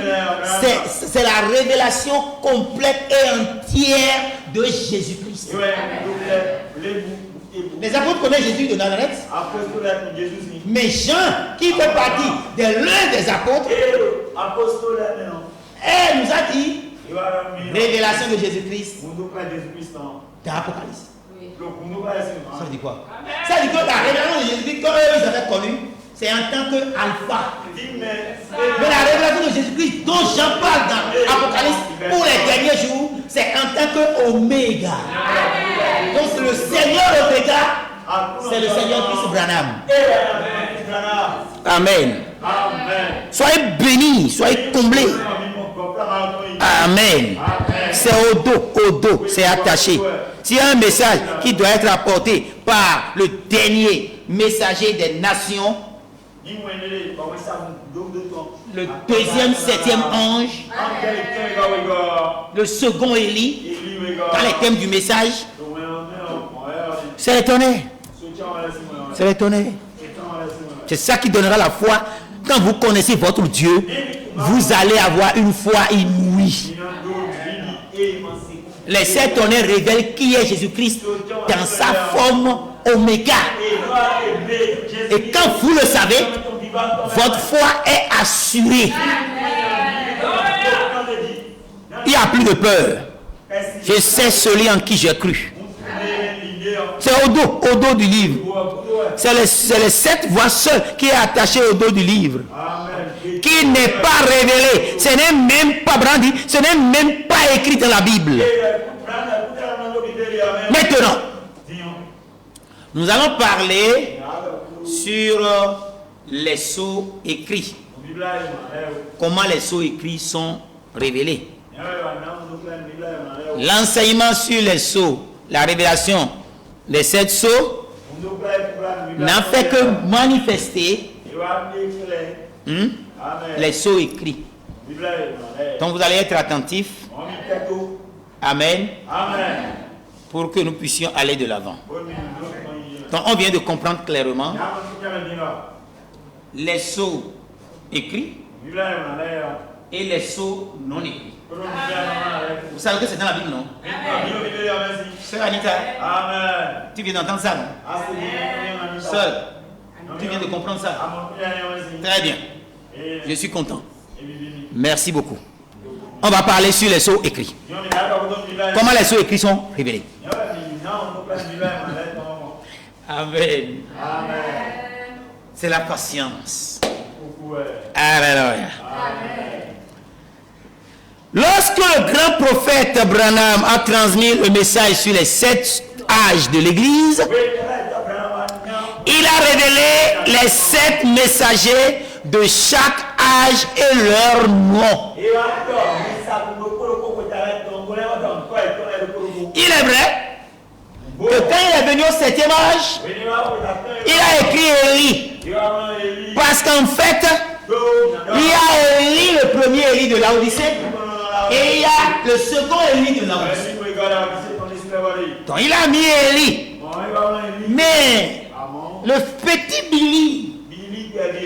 c'est la révélation complète et entière de Jésus-Christ. Les apôtres connaissent Jésus de Nazareth. Mais Jean, qui fait partie de l'un des apôtres, elle nous a dit révélation de Jésus-Christ dans l'Apocalypse. Ça veut dire quoi? Ça veut dire que la révélation de Jésus-Christ, quand eux ils avaient connu, c'est en tant qu'alpha. Mais la révélation de Jésus-Christ dont Jean parle dans l'Apocalypse pour les derniers jours, c'est en tant qu'oméga. Donc c'est le Seigneur Oméga, c'est le Seigneur Christ Branham. Amen. Soyez bénis, soyez comblés. Amen. C'est au dos, c'est attaché. S'il y a un message qui doit être apporté par le dernier messager des nations, le deuxième, septième ange, le second Élie, dans les thèmes du message, c'est les tonnerres. C'est les tonnerres. C'est ça qui donnera la foi. Quand vous connaissez votre Dieu, vous allez avoir une foi inouïe. Les sept tonnerres révèlent qui est Jésus-Christ dans sa forme oméga. Et quand vous le savez, votre foi est assurée. Il n'y a plus de peur. Je sais celui en qui j'ai cru. C'est au dos du livre. C'est les sept voix seules qui est attaché au dos du livre. Qui n'est pas révélé. Ce n'est même pas brandi. Ce n'est même pas écrit dans la Bible. Maintenant, nous allons parler sur les sceaux écrits. Comment les sceaux écrits sont révélés. L'enseignement sur les sceaux, la révélation des sept sceaux, n'a fait que manifester les sceaux écrits. Donc vous allez être attentifs. Amen. Pour que nous puissions aller de l'avant. Donc on vient de comprendre clairement les sceaux écrits et les sceaux non écrits. Vous savez que c'est dans la Bible, non? Sœur Anita, tu viens d'entendre ça, non? Sœur, tu viens de comprendre ça? Très bien. Je suis content. Merci beaucoup. On va parler sur les sceaux écrits. Comment les sceaux écrits sont révélés. Amen. C'est la patience. Alléluia. Lorsque le grand prophète Branham a transmis le message sur les sept âges de l'Église, il a révélé les sept messagers de chaque âge et leur nom. est vrai que quand il est venu au 7e âge, il a écrit Élie. Parce qu'en fait, il y a Élie, le premier Élie de Laodicée, et il y a le second Élie de Laodicée. Donc il a mis Élie. Mais le petit Billy,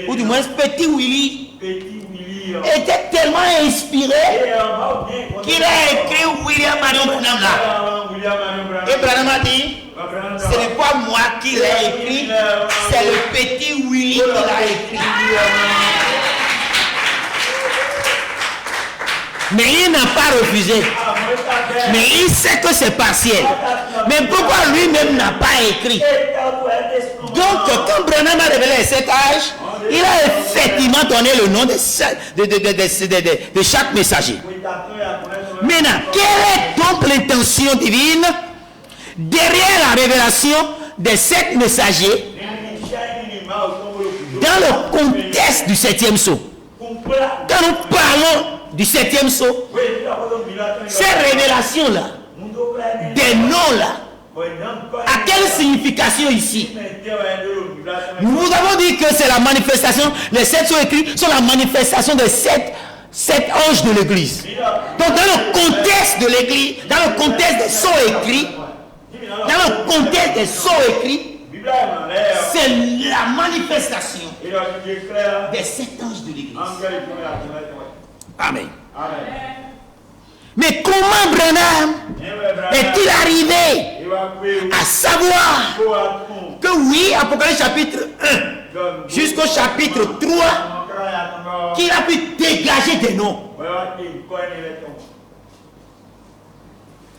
ou du moins petit Willy, était tellement inspiré qu'il a écrit William Marion Branham là. Et Branham a dit, ce n'est pas moi qui l'ai écrit, c'est le petit Willy qui l'a écrit. Mais il n'a pas refusé. Mais il sait que c'est partiel. Mais pourquoi lui-même n'a pas écrit? Donc, quand Branham a révélé cet âge, il a effectivement donné le nom de chaque messager. Maintenant, quelle est donc l'intention divine derrière la révélation des 7 messagers dans le contexte du 7e sceau? Quand nous parlons du 7e sceau, ces révélations-là, des noms-là, à quelle signification ici? Nous avons dit que c'est la manifestation, les 7 sceaux écrits sont la manifestation des 7 anges de l'église. Donc dans le contexte de l'église, dans le contexte des sceaux écrits, dans le contexte des sceaux écrits, c'est la manifestation des 7 anges de l'église. Amen. Mais comment Branham est-il arrivé à savoir que oui, Apocalypse chapitre 1 jusqu'au chapitre 3, qu'il a pu dégager des noms?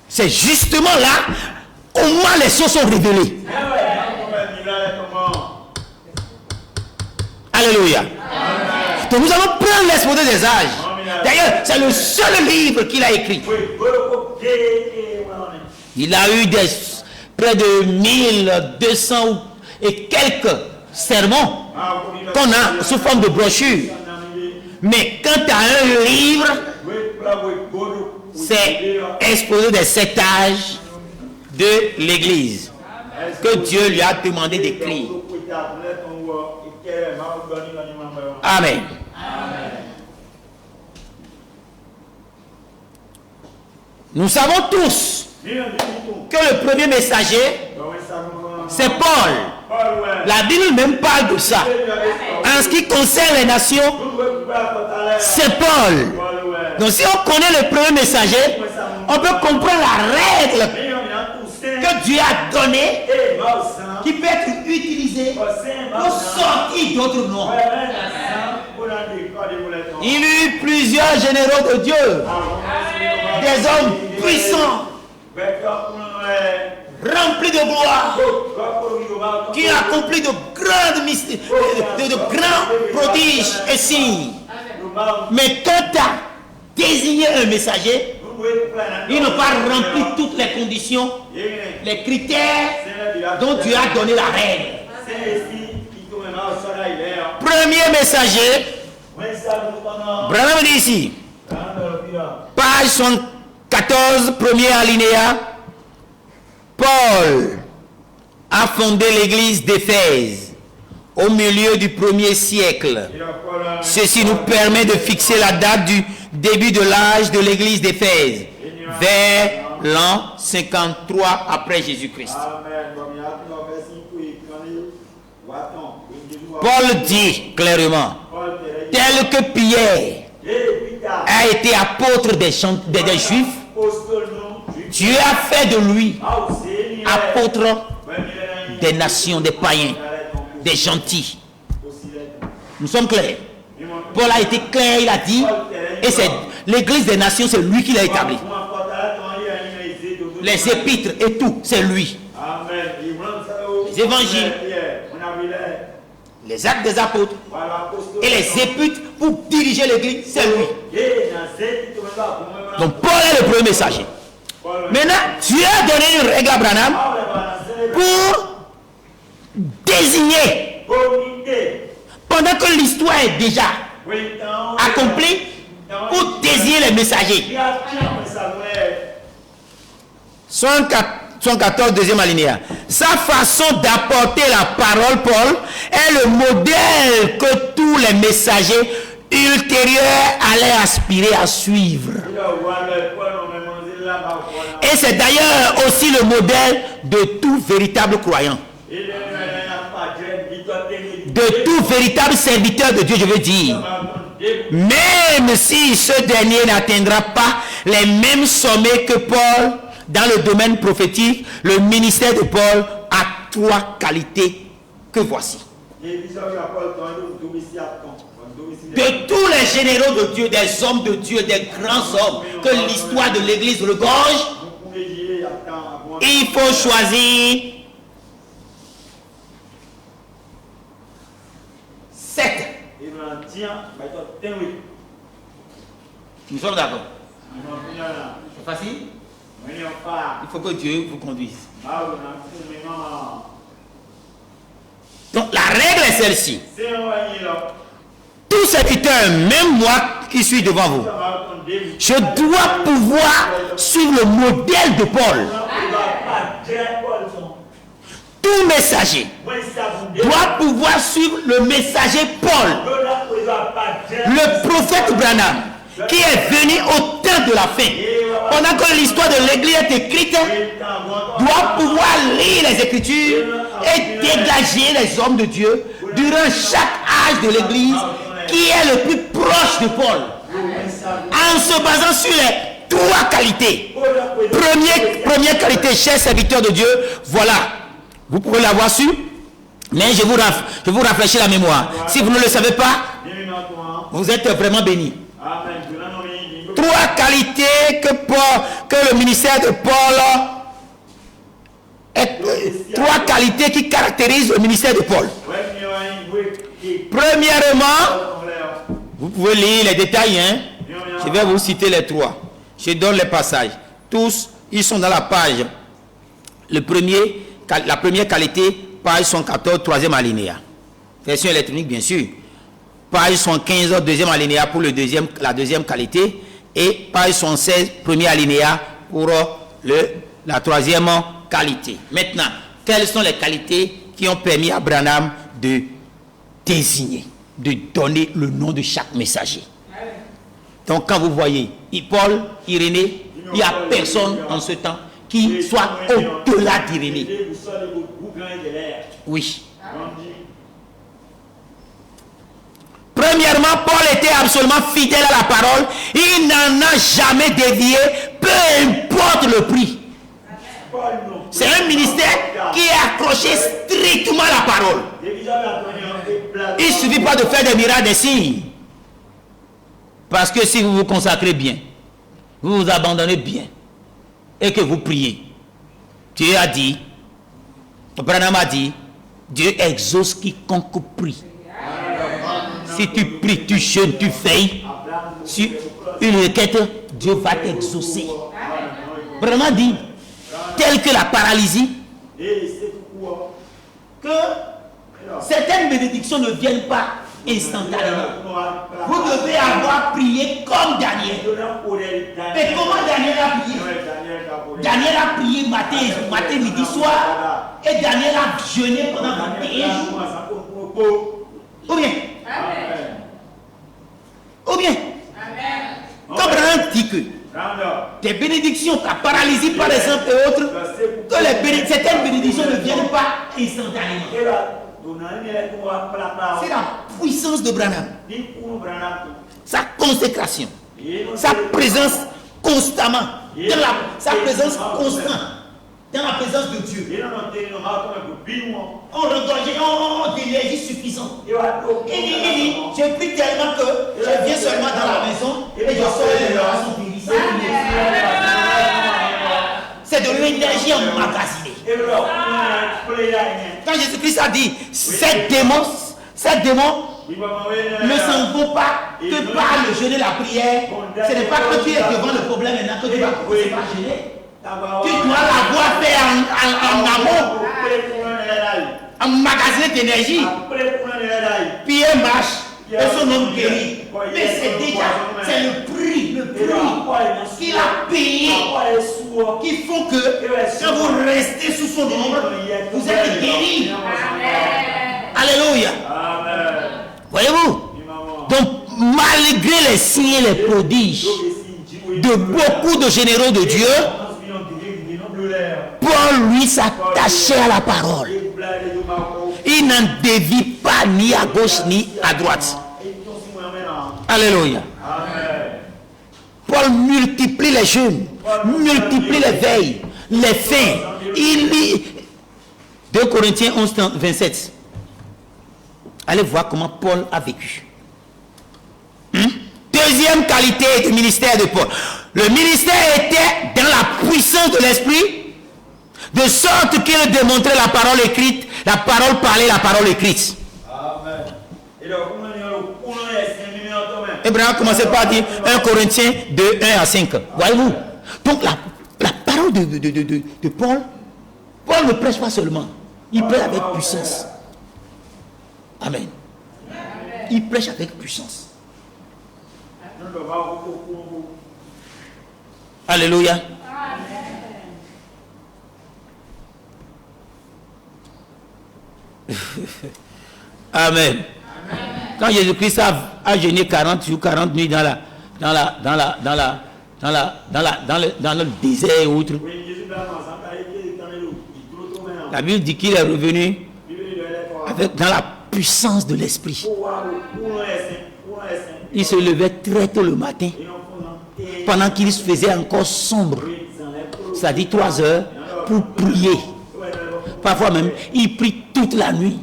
C'est justement là comment les choses sont révélées. Alléluia. Donc nous allons prendre l'exposé des âges. D'ailleurs, c'est le seul livre qu'il a écrit. Il a eu près de 1200 et quelques sermons qu'on a sous forme de brochure. Mais quant à un livre, c'est exposé des 7 âges de l'Église que Dieu lui a demandé d'écrire. Amen. Nous savons tous que le premier messager, c'est Paul. La Bible même parle de ça. En ce qui concerne les nations, c'est Paul. Donc si on connaît le premier messager, on peut comprendre la règle que Dieu a donnée qui peut être utilisée pour sortir d'autres noms. Il y a eu plusieurs généraux de Dieu, des hommes puissants, remplis de gloire, qui ont accompli de grands prodiges et signes. Mais quand à désigner un messager, ils n'ont pas rempli toutes les conditions, les critères dont Dieu a donné la règle. Premier messager, Branham dit ici, page 74, premier alinéa, Paul a fondé l'église d'Éphèse au milieu du 1er siècle. Ceci nous permet de fixer la date du début de l'âge de l'église d'Éphèse, vers l'an 53 après Jésus-Christ. Paul dit clairement, tel que Pierre a été apôtre des Juifs, Dieu a fait de lui apôtre des nations, des païens, des gentils. Nous sommes clairs. Paul a été clair, il a dit, et c'est l'église des nations, c'est lui qui l'a établi. Les épîtres et tout, c'est lui. Les évangiles, les actes des apôtres et les épîtres pour diriger l'église, c'est lui. Donc Paul est le premier messager. Maintenant, Dieu a donné une règle à Branham pour désigner, pendant que l'histoire est déjà accomplie, pour désigner les messagers. 114, deuxième alinéa. Sa façon d'apporter la parole, Paul, est le modèle que tous les messagers ultérieurs allaient aspirer à suivre. Et c'est d'ailleurs aussi le modèle de tout véritable croyant. De tout véritable serviteur de Dieu, je veux dire. Même si ce dernier n'atteindra pas les mêmes sommets que Paul dans le domaine prophétique, le ministère de Paul a 3 qualités que voici. De tous les généraux de Dieu, des hommes de Dieu, des grands hommes que l'histoire de l'Église regorge, il faut choisir 7. Nous sommes d'accord. C'est facile? Il faut que Dieu vous conduise. Donc la règle est celle-ci. Tout serviteur, même moi qui suis devant vous, je dois pouvoir suivre le modèle de Paul. Tout messager doit pouvoir suivre le messager Paul, le prophète Branham, qui est venu au temps de la fin. Pendant que l'histoire de l'Église est écrite, doit pouvoir lire les Écritures et dégager les hommes de Dieu durant chaque âge de l'Église qui est le plus proche de Paul, en se basant sur les 3 qualités. Première qualité, chers serviteurs de Dieu, voilà, vous pouvez l'avoir su, mais je vous rafraîchis la mémoire. Si vous ne le savez pas, vous êtes vraiment bénis. 3 qualités que le ministère de Paul est, 3 qualités qui caractérisent le ministère de Paul. Premièrement, vous pouvez lire les détails, hein? Je vais vous citer les 3. Je donne les passages. Tous, ils sont dans la page. La première qualité, page 114, 3e alinéa. Version électronique, bien sûr. Page 115, deuxième alinéa pour la deuxième qualité. Et page 116, premier alinéa pour la 3e qualité. Maintenant, quelles sont les qualités qui ont permis à Branham de désigner, de donner le nom de chaque messager? Donc quand vous voyez Paul, Irénée, il n'y a personne en ce temps qui soit au-delà d'Irénée. Oui. Premièrement, Paul était absolument fidèle à la parole. Il n'en a jamais dévié, peu importe le prix. C'est un ministère qui est accroché strictement à la parole. Il ne suffit pas de faire des miracles, des signes. Parce que si vous vous consacrez bien, vous vous abandonnez bien, et que vous priez, Dieu a dit, Branham a dit, Dieu exauce quiconque prie. Si tu pries, tu jeûnes, tu veilles sur une requête, Dieu va t'exaucer. Branham dit, tel que la paralysie, que certaines bénédictions ne viennent pas instantanément. Vous devez avoir prié comme Daniel. Et comment Daniel a prié? Daniel a prié matin, midi, soir. Et Daniel a jeûné pendant 21 jours. Ou bien? Ou bien? Comme Branham dit que des bénédictions, ta paralysie par exemple et autres, que certaines bénédictions ne viennent pas instantanément. C'est la puissance de Branham, sa consécration, sa présence constamment, sa présence constante dans la présence de Dieu. On regorge d'énergie suffisante. Il dit, je prie tellement que je viens seulement dans la maison et je sors les gens sont guéris. C'est de l'énergie emmagasinée. Quand Jésus-Christ a dit, ces démons ne s'en vont pas que par le jeûne et la prière. Ce n'est pas que tu es devant le problème maintenant que tu vas commencer par jeûner. Tu dois l'avoir fait en amont, emmagasiner d'énergie. Pierre marche et son homme guérit. Mais c'est déjà, c'est le prix qu'il a payé qui font que quand vous restez sous son ombre, vous êtes guéris. Alléluia. Voyez-vous? Donc, malgré les signes et les prodiges de beaucoup de généraux de Dieu, Paul, lui, s'attachait à la parole. Il n'en dévie pas ni à gauche ni à droite. Alléluia. Paul multiplie les jeûnes, multiplie les veilles, les faits. Il lit 2 Corinthiens 11, 27. Allez voir comment Paul a vécu. Deuxième qualité du ministère de Paul. Le ministère était dans la puissance de l'esprit, de sorte qu'il démontrait la parole écrite, la parole parlée, la parole écrite. Amen. Abraham commençait par dire 1 Corinthiens 2, 1 à 5. Voyez-vous? Donc la parole de Paul, Paul ne prêche pas seulement, il prêche avec puissance. Amen. Il prêche avec puissance. Alléluia. Amen. Quand Jésus-Christ a jeûné 40 jours, 40 nuits dans le désert et autres, la Bible dit qu'il est revenu dans la puissance de l'esprit. Il se levait très tôt le matin, pendant qu'il faisait encore sombre, c'est-à-dire 3 heures, pour prier. Parfois même, il prie toute la nuit.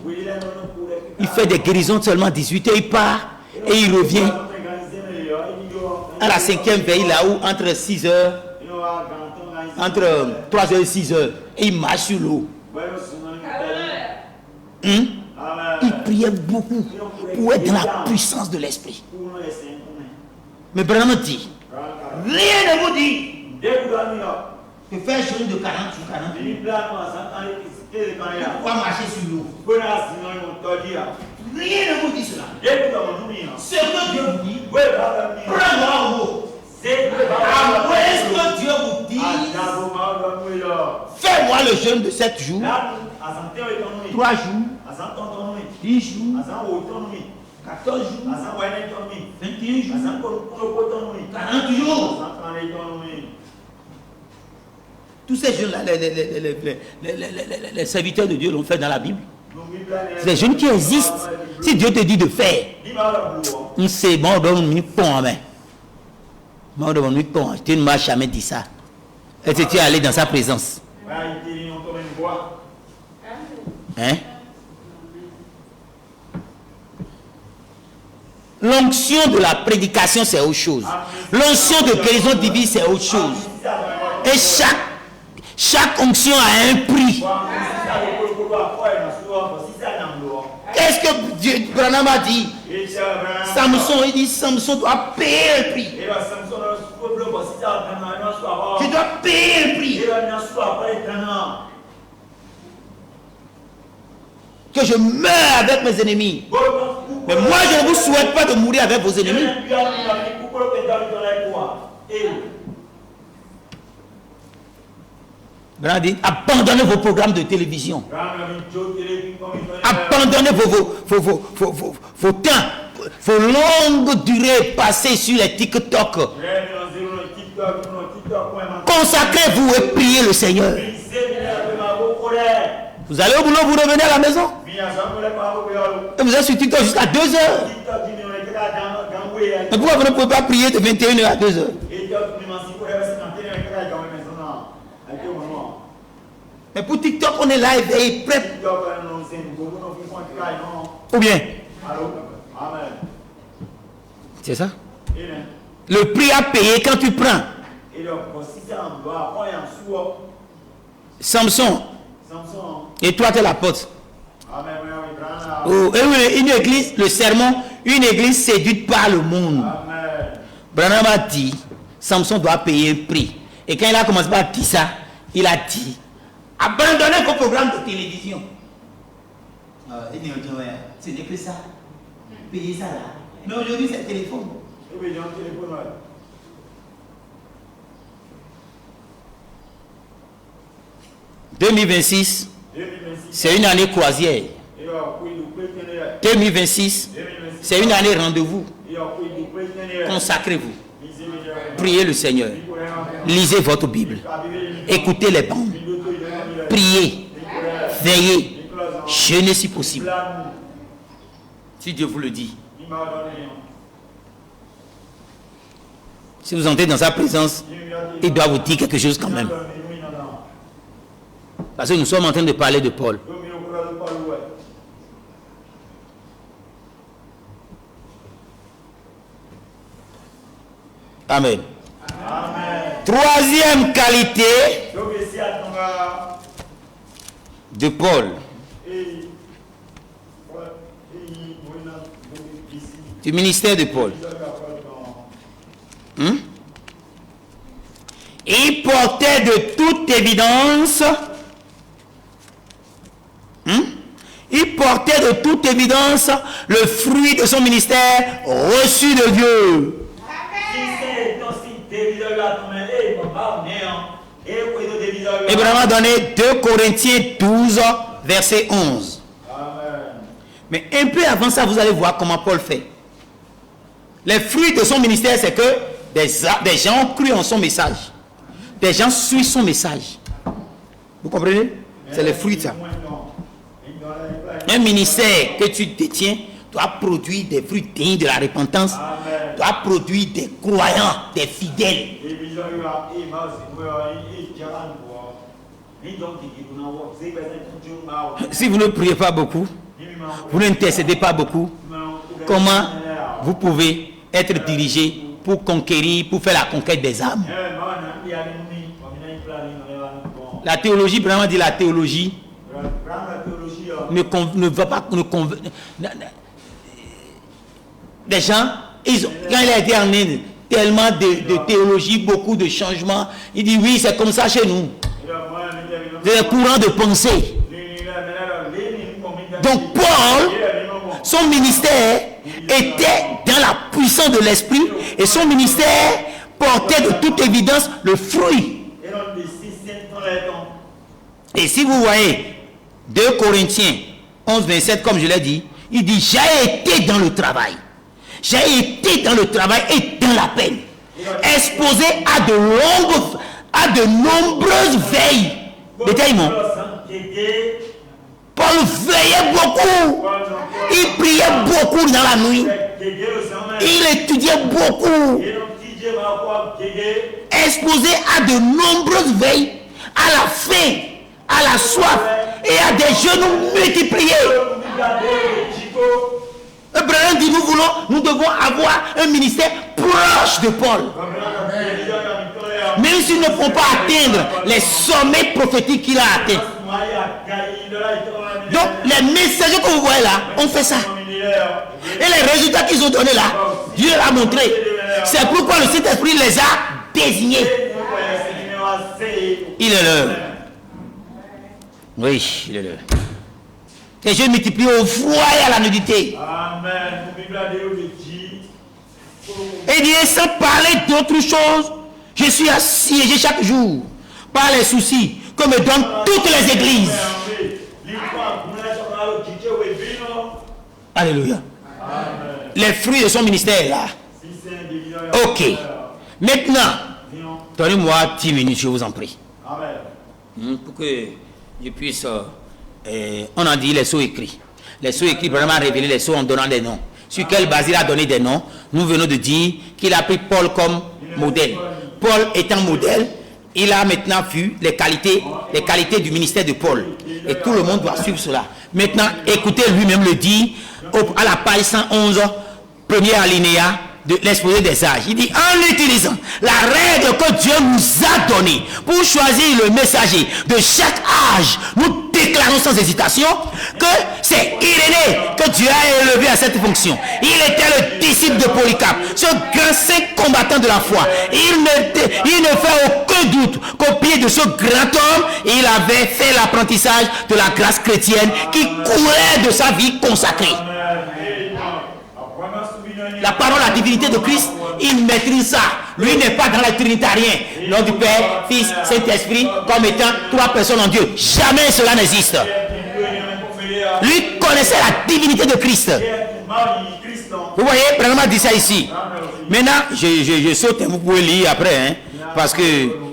Il fait des guérisons seulement 18 heures, il part et il revient à la 5e veille, là où entre 6 heures, entre 3 heures et 6 heures, et il marche sur l'eau. Il priait beaucoup pour être dans la puissance de l'esprit. Mais Branham dit, rien ne vous dit que faire jeûne de 40 jours, 40 nuits. Pourquoi marcher sur l'eau? Rien ne vous dit cela. Ce que Dieu vous dit, prends-moi au mot. Après ce que Dieu vous dit, fais-moi le jeûne de 7 jours, 3 jours, 10 jours, 14 jours, 21 jours, 40 jours. Tous ces jeûnes-là, les serviteurs de Dieu l'ont fait dans la Bible. C'est des jeûnes qui existent. Si Dieu te dit de faire, c'est bon, donc, tu ne m'as jamais dit ça. Et tu es allé dans sa présence. Hein? L'onction de la prédication, c'est autre chose. L'onction de guérison divine, c'est autre chose. Et chaque onction a un prix. Qu'est-ce que Dieu, Branham a dit? Samson, il dit Samson doit payer le prix. Tu dois payer le prix. Que je meure avec mes ennemis. Mais moi, je ne vous souhaite pas de mourir avec vos ennemis. Abandonnez vos programmes de télévision. Abandonnez vos temps, vos longues durées passées sur les TikTok. Consacrez-vous et priez le Seigneur. Vous allez au boulot, vous revenez à la maison. Et vous êtes sur TikTok jusqu'à 2 heures. Mais pourquoi vous ne pouvez pas prier de 21h à 2 heures? Mais pour TikTok, on est là et prêt. Ou bien? C'est ça? Le prix à payer quand tu prends. Samson. Et toi, tu es l'apôtre. Oh, une église, le sermon, une église séduite par le monde. Branham a dit, Samson doit payer un prix. Et quand il a commencé par dire ça, il a dit, abandonnez vos programmes de télévision. Ce n'est que ça. Payez ça là. Mais aujourd'hui, c'est le téléphone. 2026, c'est une année croisière. 2026, c'est une année rendez-vous. Consacrez-vous. Priez le Seigneur. Lisez votre Bible. Écoutez les bandes. Priez. Veillez. Jeûnez si possible. Si Dieu vous le dit. Si vous entrez dans sa présence, il doit vous dire quelque chose quand même. Parce que nous sommes en train de parler de Paul. Amen. Troisième qualité de Paul. Du ministère de Paul. Il portait de toute évidence. Il portait de toute évidence le fruit de son ministère reçu de Dieu. Et vraiment donné 2 Corinthiens 12, verset 11. Mais un peu avant ça, vous allez voir comment Paul fait. Les fruits de son ministère, c'est que des gens ont cru en son message. Des gens suivent son message. Vous comprenez? C'est les fruits de ça. Un ministère que tu détiens doit produire des fruits dignes de la repentance. Doit produire des croyants, des fidèles. Si vous ne priez pas beaucoup, vous n'intercédez pas beaucoup, comment vous pouvez être dirigé pour conquérir, pour faire la conquête des âmes? La théologie, vraiment dit la théologie, ne va pas. Des gens, quand il a été en Inde, tellement de théologie, beaucoup de changements, il dit oui, c'est comme ça chez nous. Des courants de pensée. Donc Paul, son ministère était dans la puissance de l'esprit et son ministère portait de toute évidence le fruit. Et si vous voyez 2 Corinthiens 11, 27, comme je l'ai dit, il dit j'ai été dans le travail. J'ai été dans le travail et dans la peine, exposé à de nombreuses veilles. Détaillement. Paul veillait beaucoup. Il priait beaucoup dans la nuit. Il étudiait beaucoup. Exposé à de nombreuses veilles, à la faim, à la soif et à des jeûnes multipliés. Abraham dit nous devons avoir un ministère proche de Paul. Même s'ils ne pourront pas atteindre les sommets prophétiques qu'il a atteints. Donc les messagers que vous voyez là ont fait ça. Et les résultats qu'ils ont donnés là, Dieu l'a montré. C'est pourquoi le Saint-Esprit les a désignés. Il est l'heure. Oui, il est l'heure. Et je multiplie au froid et à la nudité. Amen. Et dit, sans parler d'autre chose, je suis assiégé chaque jour par les soucis que me donnent toutes les églises. Alléluia. Amen. Les fruits de son ministère là. Ok. Maintenant, donnez-moi 10 minutes, je vous en prie. Amen. Pour que je puisse... on a dit les sceaux écrits. Les sceaux écrits, vraiment révélé les sceaux en donnant des noms. Sur quelle base il a donné des noms? Nous venons de dire qu'il a pris Paul comme modèle. Paul étant modèle, il a maintenant vu les qualités du ministère de Paul. Et tout le monde doit suivre cela. Maintenant, écoutez lui-même le dire à la page 111, premier alinéa de l'exposé des âges. Il dit, en utilisant la règle que Dieu nous a donnée pour choisir le messager de chaque âge, nous déclarons sans hésitation que c'est Irénée que Dieu a élevé à cette fonction. Il était le disciple de Polycarpe, ce grand saint combattant de la foi. Il ne fait aucun doute qu'au pied de ce grand homme, il avait fait l'apprentissage de la grâce chrétienne qui courait de sa vie consacrée. La parole, la divinité de Christ il maîtrise ça. Lui n'est pas dans la trinitarien. Nom du Père, Fils, Saint-Esprit, comme étant trois personnes en Dieu. Jamais cela n'existe. Lui connaissait la divinité de Christ. Vous voyez, Branham a dit ça ici. Maintenant, je saute, vous pouvez lire après, hein, parce que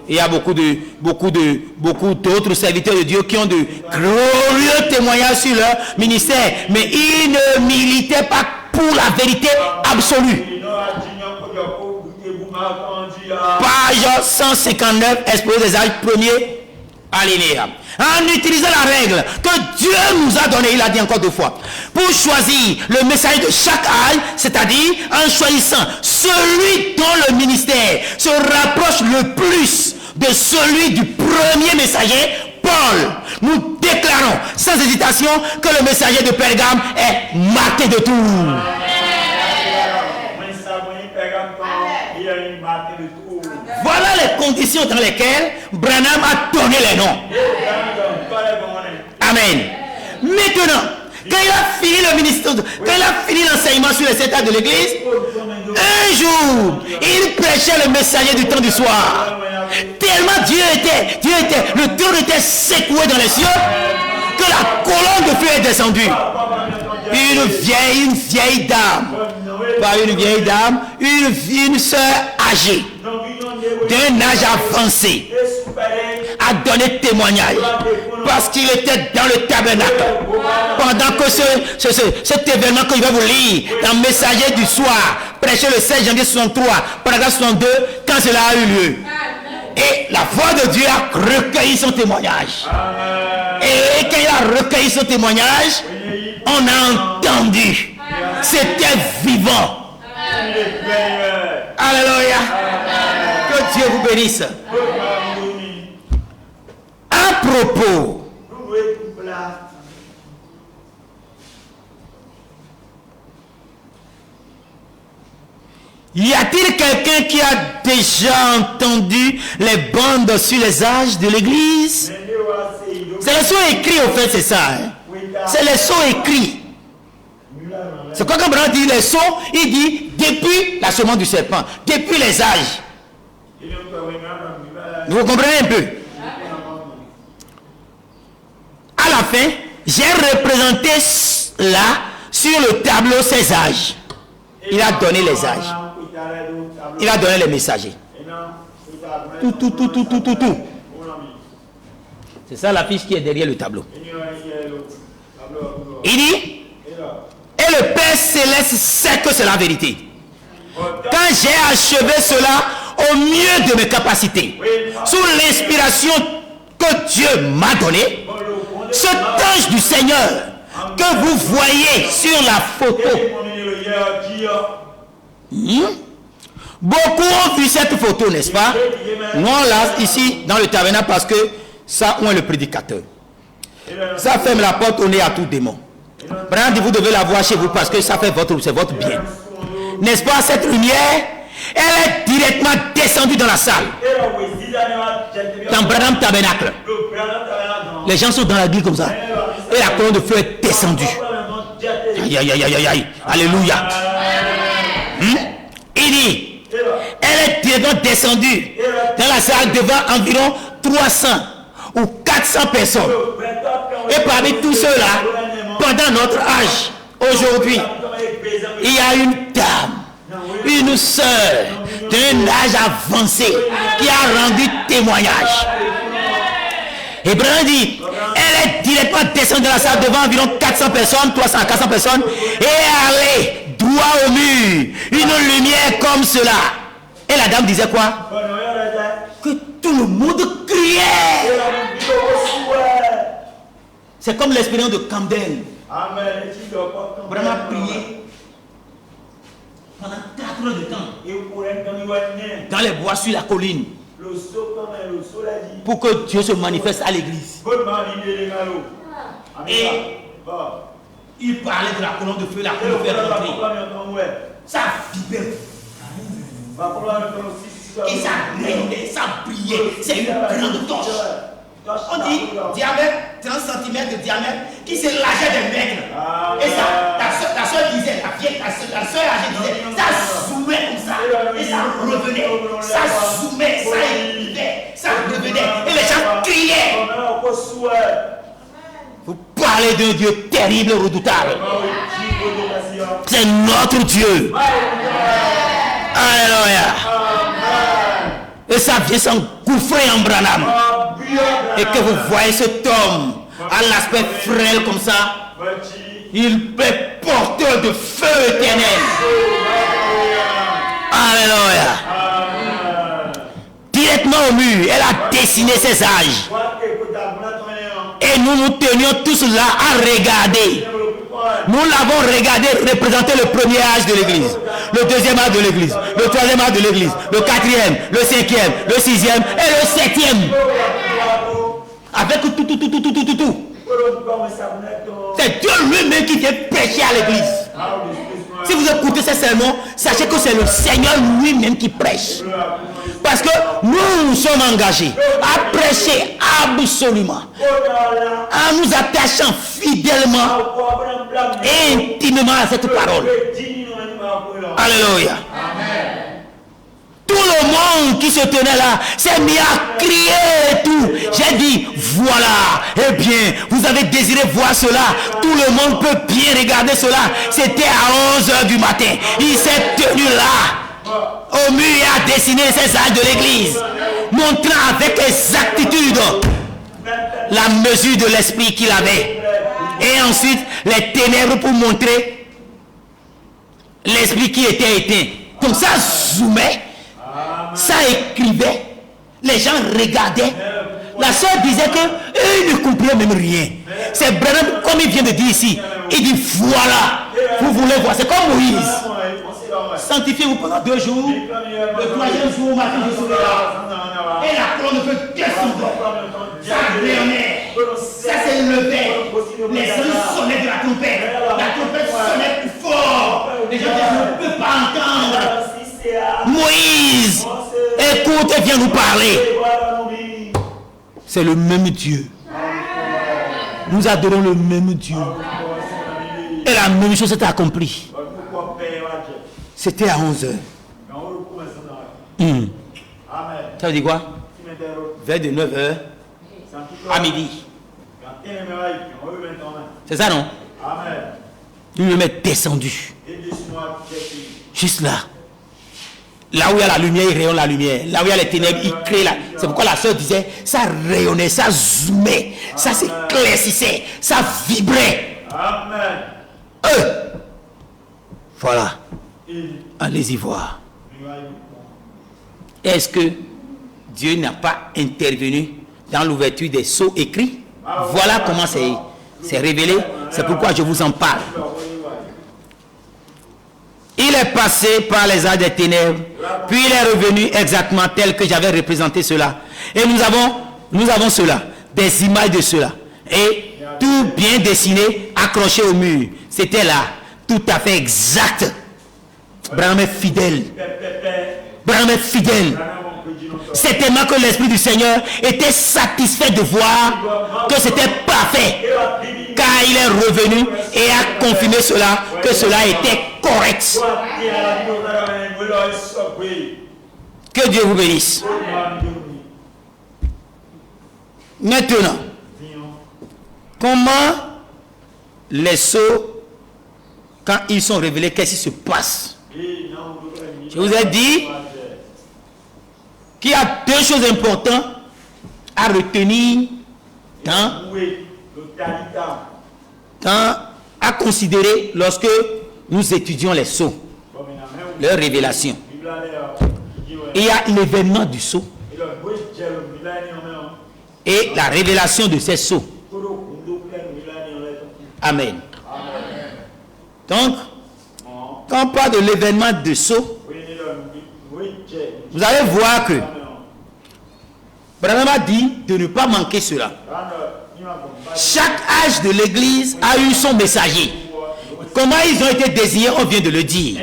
il y a beaucoup d'autres serviteurs de Dieu qui ont de glorieux témoignages sur leur ministère, mais ils ne militaient pas pour la vérité absolue. Page 159, exposé des âges premiers, alinéa. En utilisant la règle que Dieu nous a donnée, il a dit encore 2 fois, pour choisir le messager de chaque âge, c'est-à-dire en choisissant celui dont le ministère se rapproche le plus de celui du premier messager, Paul, nous déclarons sans hésitation que le messager de Pergame est marqué de tout. Voilà les conditions dans lesquelles Branham a donné les noms. Amen. Maintenant, quand il a fini le ministère, quand il a fini l'enseignement sur les 7 âges de l'église, un jour, il prêchait le messager du temps du soir. Tellement Dieu était, le trône était secoué dans les cieux, que la colonne de feu est descendue. Une vieille dame, pas une vieille dame, une sœur âgée, d'un âge avancé, a donné témoignage parce qu'il était dans le tabernacle pendant que cet événement que je vais vous lire dans Messager du soir, prêché le 16 janvier 63, paragraphe 62, quand cela a eu lieu. Et la voix de Dieu a recueilli son témoignage. Et quand il a recueilli son témoignage, on a entendu. C'était vivant. Alléluia. Que Dieu vous bénisse. À propos, y a-t-il quelqu'un qui a déjà entendu les bandes sur les âges de l'église? C'est les sons écrits au fait, c'est ça. Hein? C'est les sons écrits. C'est quoi quand Branham dit les sons? Il dit depuis la semence du serpent, depuis les âges. Vous comprenez un peu? À la fin, j'ai représenté là sur le tableau ces âges. Il a donné les âges. Il a donné les messagers. Tout. C'est ça la fiche qui est derrière le tableau. Il dit, et le Père Céleste sait que c'est la vérité. Quand j'ai achevé cela au mieux de mes capacités, sous l'inspiration que Dieu m'a donnée, cet ange du Seigneur que vous voyez sur la photo, beaucoup ont vu cette photo, n'est-ce pas? Nous, là, ici, dans le tabernacle, parce que ça, on est le prédicateur. Ça ferme la porte au nez à tout démon. Branham dit, vous devez la voir chez vous parce que ça fait c'est votre bien. N'est-ce pas, cette lumière, elle est directement descendue dans la salle. Dans Branham Tabernacle. Les gens sont dans la grille comme ça. Et la colonne de feu est descendue. Aïe. Alléluia. Il dit, elle est directement descendue dans la salle devant environ 300 ou 400 personnes. Et parmi tous ceux-là, pendant notre âge, aujourd'hui, il y a une dame, une sœur d'un âge avancé qui a rendu témoignage. Et Branham dit, elle est directement descendue dans la salle devant environ 400 personnes, 300 à 400 personnes, et allée droit au mur, une lumière comme cela. Et la dame disait quoi? Que tout le monde criait. C'est comme l'expérience de Camden. Branham a prié pendant 4 heures de temps dans les bois sur la colline pour que Dieu se manifeste à l'église. Et il parlait de la colonne de feu, la colonne de feu rentrer. Ça vibrait. Et ça rayonnait, ça brillait. C'est une grande torche. On dit diamètre, 30 cm de diamètre qui se lâchait des maigres. Et ça, la soeur disait, la soeur âgée disait, ça zoomait comme ça. revenait, ça zoomait, ça écrivait, ça revenait. Et les gens criaient. Vous parlez d'un Dieu terrible, redoutable. C'est notre Dieu. Alléluia. Et ça vient s'engouffrer en Branham. Et que vous voyez cet homme à l'aspect frêle comme ça, il est porteur de feu éternel. Alléluia. Directement au mur, elle a dessiné ses âges. Et nous tenions tous là à regarder. Nous l'avons regardé représenter le premier âge de l'église, le deuxième âge de l'église, le troisième âge de l'église, le quatrième, le cinquième, le sixième et le septième. Avec tout. C'est Dieu lui-même qui vient prêcher à l'église. Si vous écoutez ces sermons, sachez que c'est le Seigneur lui-même qui prêche. Parce que nous sommes engagés à prêcher absolument, en nous attachant fidèlement et intimement à cette parole. Alléluia. Tout le monde qui se tenait là s'est mis à crier et tout. J'ai dit, voilà, eh bien, vous avez désiré voir cela. Tout le monde peut bien regarder cela. C'était à 11h du matin. Il s'est tenu là, au mur, et a dessiné ses âges de l'église, montrant avec exactitude la mesure de l'esprit qu'il avait. Et ensuite, les ténèbres pour montrer l'esprit qui était éteint. Comme ça, zoomait. Ça écrivait, les gens regardaient. La soeur disait qu'ils ne comprenaient même rien. C'est Branham, comme il vient de dire ici, il dit voilà, vous voulez voir, c'est comme Moïse. Sanctifiez-vous pendant 2 jours, le 3e jour, matin, je serai là. Et la colonne de feu descendait. Ça bernait, ça s'élevait. Les gens sonnaient de la trompette sonnait plus fort. Les gens disaient, je ne peux pas entendre. Moïse, écoute et viens nous parler. C'est le même Dieu. Nous adorons le même Dieu. Et la même chose s'est accomplie. C'était à 11h. Ça veut dire quoi? Vers de 9h à midi. C'est ça, non? Nous le mettons descendu. Juste là. Là où il y a la lumière, il rayonne la lumière. Là où il y a les ténèbres, il crée la... C'est pourquoi la sœur disait, ça rayonnait, ça zoomait, ça s'éclaircissait, ça vibrait. Amen. Voilà. Allez-y voir. Est-ce que Dieu n'a pas intervenu dans l'ouverture des sceaux écrits? Voilà comment c'est révélé. C'est pourquoi je vous en parle. Il est passé par les âges des ténèbres, puis il est revenu exactement tel que j'avais représenté cela. Et nous avons cela, des images de cela. Et tout bien dessiné, accroché au mur. C'était là, tout à fait exact. Branham est fidèle. Branham est fidèle. C'est tellement que l'Esprit du Seigneur était satisfait de voir que c'était parfait. Car il est revenu et a confirmé cela, que cela était correct. Que Dieu vous bénisse. Maintenant, comment les sceaux, quand ils sont révélés, qu'est-ce qui se passe? Je vous ai dit qu'il y a 2 choses importantes à retenir à considérer lorsque nous étudions les sceaux, leur révélation. Il y a l'événement du sceau et la révélation de ces sceaux. Amen. Donc, quand on parle de l'événement de sceau, vous allez voir que Branham a dit de ne pas manquer cela. Chaque âge de l'église a eu son messager. Comment ils ont été désignés, on vient de le dire.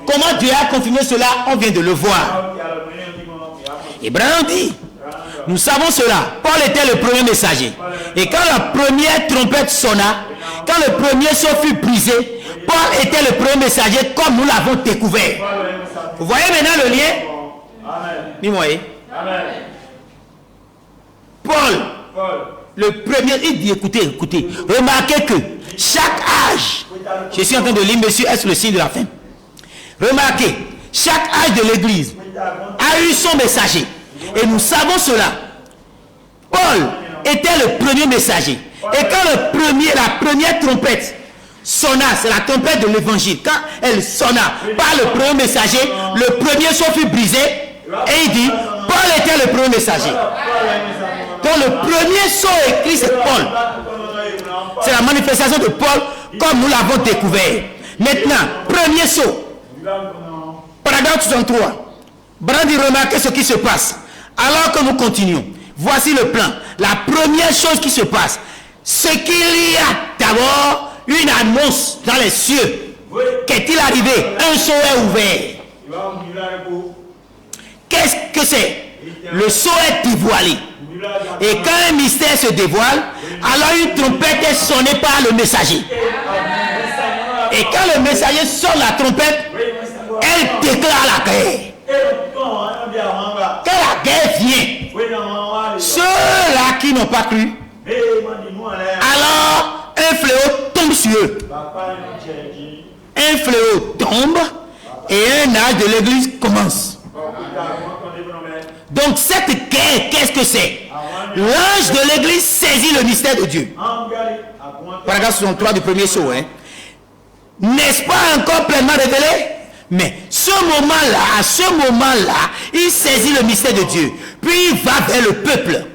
Comment Dieu a confirmé cela, on vient de le voir. Et Branham dit, nous savons cela. Paul était le premier messager. Et quand la première trompette sonna, quand le premier sceau fut brisé, Paul était le premier messager comme nous l'avons découvert. Vous voyez maintenant le lien? Dis-moi. Paul, le premier, il dit, écoutez, remarquez que chaque âge, je suis en train de lire, monsieur, est-ce le signe de la fin? Remarquez, chaque âge de l'église a eu son messager. Et nous savons cela. Paul était le premier messager. Et quand la première trompette sonna, c'est la trompette de l'évangile, quand elle sonna par le premier messager, le premier sceau fut brisé. Et il dit, Paul était le premier messager. Donc le premier sceau écrit, c'est Paul. C'est la manifestation de Paul comme nous l'avons découvert. Maintenant, premier sceau. Paragraphe 63. Brandi, remarquez ce qui se passe. Alors que nous continuons, voici le plan. La première chose qui se passe, c'est qu'il y a d'abord une annonce dans les cieux. Qu'est-il arrivé? Un sceau est ouvert. Qu'est-ce que c'est? Le sceau est dévoilé. Et quand un mystère se dévoile, alors une trompette est sonnée par le messager. Et quand le messager sonne la trompette, elle déclare la guerre. Quand la guerre vient, ceux-là qui n'ont pas cru, alors un fléau tombe sur eux. Un fléau tombe et un âge de l'église commence. Donc cette guerre, qu'est-ce que c'est? L'ange de l'église saisit le mystère de Dieu. Paragraphe 63 du premier sceau. N'est-ce pas encore pleinement révélé? Mais ce moment-là, à ce moment-là, il saisit le mystère de Dieu. Puis il va vers le peuple.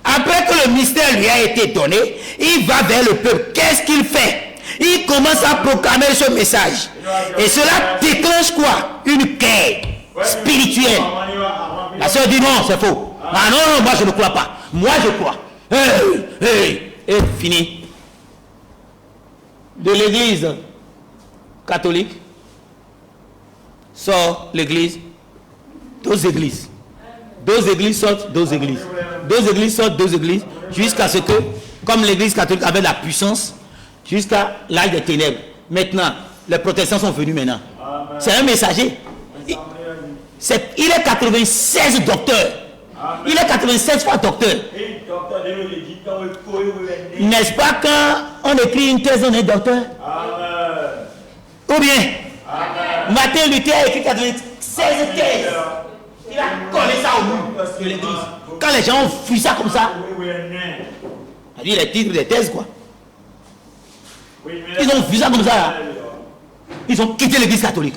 Après que le mystère lui a été donné, il va vers le peuple. Qu'est-ce qu'il fait? Il commence à proclamer ce message. Et cela déclenche quoi? Une guerre spirituelle. La sœur dit non, c'est faux. Ah non, moi je ne crois pas. Moi je crois. Et fini. De l'église catholique sort l'église, deux églises. Deux églises sortent, deux églises. Deux églises sortent, deux églises. Jusqu'à ce que, comme l'église catholique avait la puissance, jusqu'à l'âge des ténèbres. Maintenant, les protestants sont venus maintenant. C'est un messager. Il est 96 docteurs. Il est 96 fois docteur. N'est-ce pas quand on écrit une thèse, on est docteur? Ou bien, Martin Luther a écrit 96 thèses. Il a collé ça au mur de l'église. Quand les gens ont vu ça comme ça, il dit les titres des thèses quoi. Ils ont vu ça comme ça là. Ils ont quitté l'église catholique.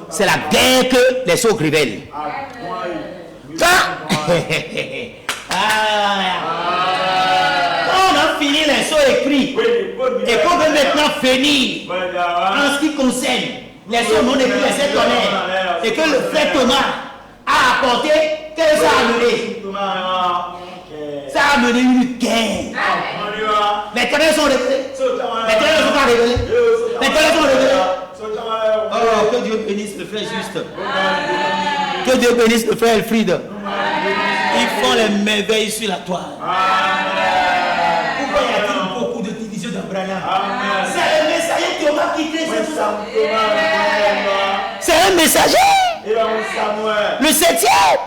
C'est la guerre que les sceaux révèlent. Quand on a fini les sceaux écrits et qu'on veut maintenant finir en ce qui concerne les sceaux non écrits, les sept tonnerres, et que le frère Thomas a apporté, qu'est-ce que ça a amené? Ça a amené une guerre. Les tonnerres sont révélés. Les tonnerres sont pas révélés. Les tonnerres sont révélés. Oh, que Dieu bénisse le frère juste. Que Dieu bénisse le frère Elfried. Ils font les merveilles sur la toile. Pourquoi y a-t-il beaucoup de divisions dans Branham? C'est le messager Thomas qui crée tout ça. C'est un messager. Le septième.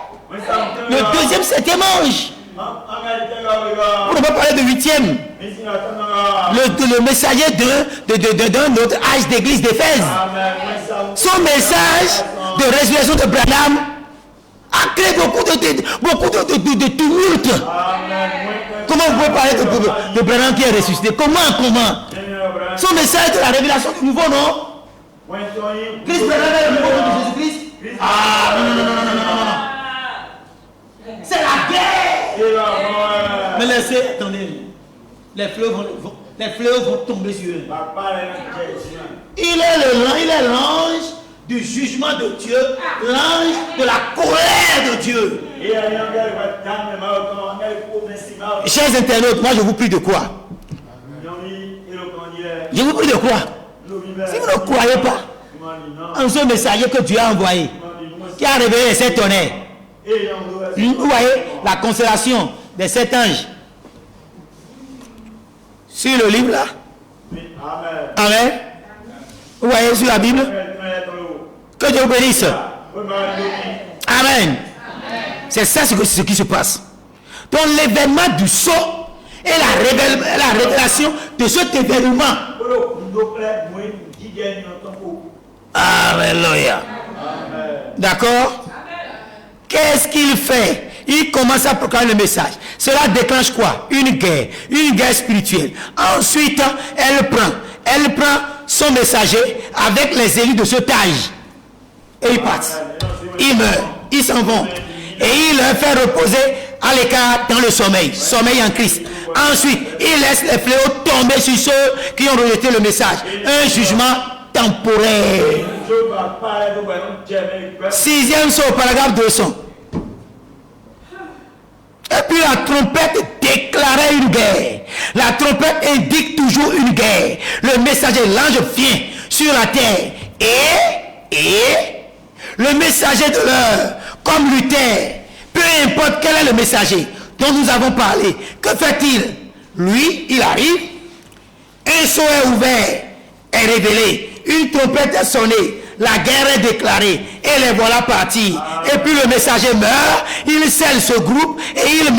Le deuxième septième ange. On ne peut pas parler de huitième. Le messager d'un autre âge d'église d'Éphèse. Son message de résurrection de Branham a créé beaucoup de tumulte. Comment vous pouvez parler de Branham qui est ressuscité? Comment? Son message de la révélation du nouveau nom. Christ Branham est le nouveau nom de Jésus-Christ. Ah non. C'est la guerre. Mais laissez, attendez. Les fleuves vont tomber sur eux. Il est l'ange du jugement de Dieu, l'ange de la colère de Dieu. Chers internautes, moi je vous prie de quoi? Je vous prie de quoi? Si vous ne croyez pas en ce messager que Dieu a envoyé, qui a révélé les sept tonnerres, vous voyez la constellation des sept anges sur le livre là, Amen. Vous voyez sur la Bible? Que Dieu vous bénisse. Amen. C'est ça ce qui se passe. Donc l'événement du sceau et la révélation de cet événement. Alléluia. D'accord? Qu'est-ce qu'il fait? Il commence à proclamer le message. Cela déclenche quoi? Une guerre spirituelle. Ensuite, elle prend son messager avec les élus de cet âge. Et ils partent. Ils meurent. Ils s'en vont. Et il leur fait reposer à l'écart dans le sommeil. Sommeil en Christ. Ensuite, il laisse les fléaux tomber sur ceux qui ont rejeté le message. Un jugement temporaire. 6e saut, paragraphe 200. Et puis la trompette déclarait une guerre. La trompette indique toujours une guerre. Le messager, l'ange vient sur la terre. Et le messager de l'heure, comme Luther, peu importe quel est le messager dont nous avons parlé, que fait-il? Lui, il arrive, un sceau est ouvert, est révélé, une trompette est sonnée, la guerre est déclarée, et les voilà partis. Et puis le messager meurt, il scelle ce groupe, et il le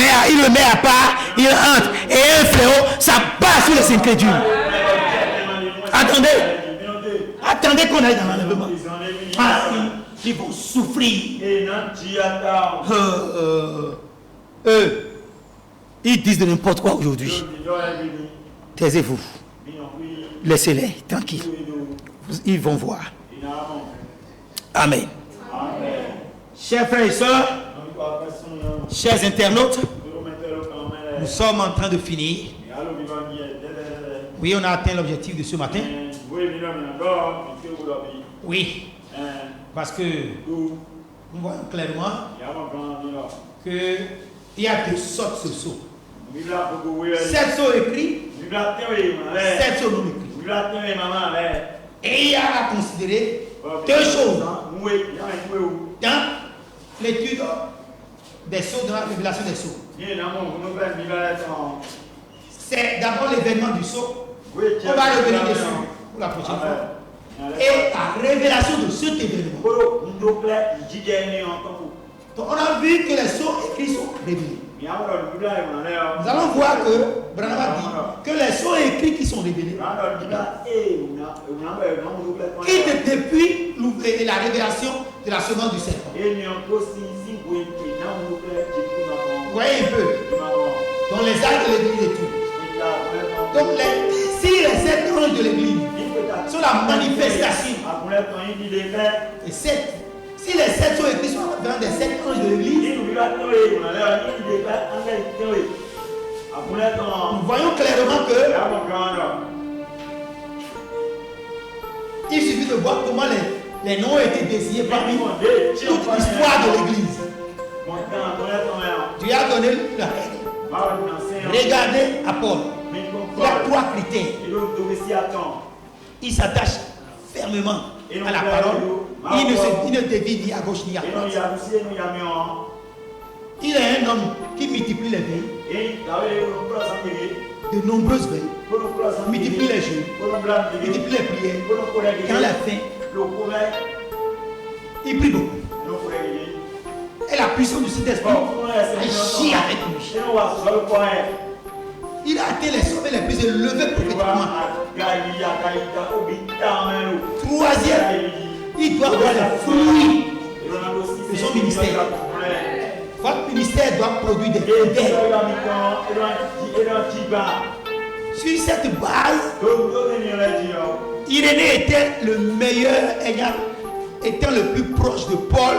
met à part, il entre, et un fléau, ça bat sur les incrédules. Attendez qu'on aille dans l'enlèvement. Ils vont souffrir. Ils disent de n'importe quoi aujourd'hui. Taisez-vous. Laissez-les tranquilles. Ils vont voir. Amen. Chers frères et sœurs, chers internautes, nous sommes en train de finir. Oui, on a atteint l'objectif de ce matin. Oui. Parce que nous voyons clairement qu'il y a deux sortes de sceaux. 7 sceaux écrits, 7 sceaux non écrits. Et il y a à considérer deux choses dans l'étude des sceaux, dans la révélation des sceaux. C'est d'abord l'événement du sceau. On va revenir dessus pour la prochaine fois. Et la révélation de cet événement. Donc on a vu que les sceaux écrits sont révélés. Nous allons voir que Branham a dit que les sceaux écrits qui sont révélés quittent depuis la révélation de la semence du serpent. Vous voyez un peu. Donc les actes de l'église et tout. Donc si les 7 anges de l'église sont la manifestation. Et si les 7 sont écrits dans des 7 anges de l'église, nous voyons clairement que il suffit de voir comment les noms ont été désignés parmi toute l'histoire de l'église. Dieu a donné la règle. Regardez Apollo. Il y a 3 critères. Il s'attache fermement à la parole. Il ne dévie ni à gauche ni à droite. Il est un homme qui multiplie les veilles. De nombreuses veilles. Multiplie les jeûnes. Multiplie les prières. Quand la fin, il prie beaucoup. Et la puissance du Saint-Esprit agit avec lui. Il a été les sommets les plus élevés prophétiquement. Troisième, il doit avoir les fruits de son ministère. Votre ministère doit produire des fruits. Sur cette base, Irénée était le meilleur étant le plus proche de Paul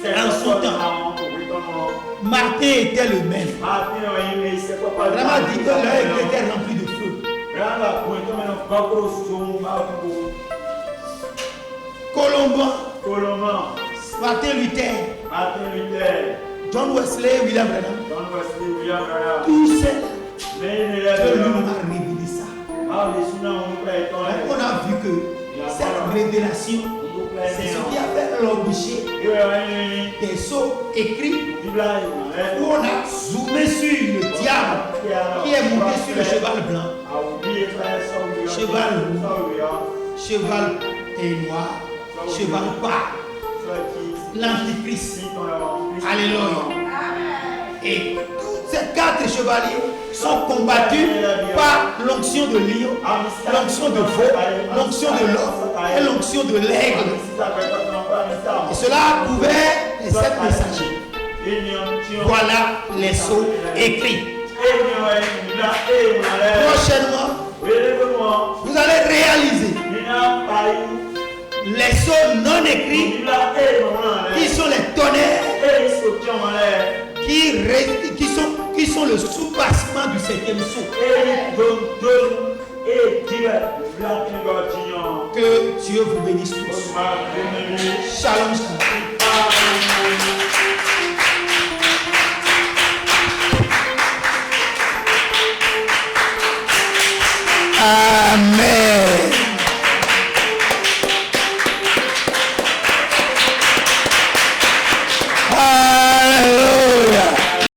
en son temps. Martin était le même. Vraiment dit que l'œil était rempli de feu. Colomban, Martin Luther, John Wesley, William Branham, tous ceux que lui a révélé ça. Donc on a vu que cette révélation, c'est ce qui a fait l'objet des sceaux écrits où on a zoomé sur le diable qui est monté sur le cheval blanc cheval et noir, cheval pas, l'antichrist. Alléluia. Et tous ces 4 chevaliers sont combattus par l'onction de lion, l'onction de veau, l'onction de l'or et l'onction de l'aigle. Et cela a couvert les 7 messagers. Voilà les sceaux écrits. Prochainement, vous allez réaliser les sceaux non écrits qui sont les tonnerres qui sont le soubassement du 7e sceau. Que Dieu vous bénisse tous. Shalom. Amen.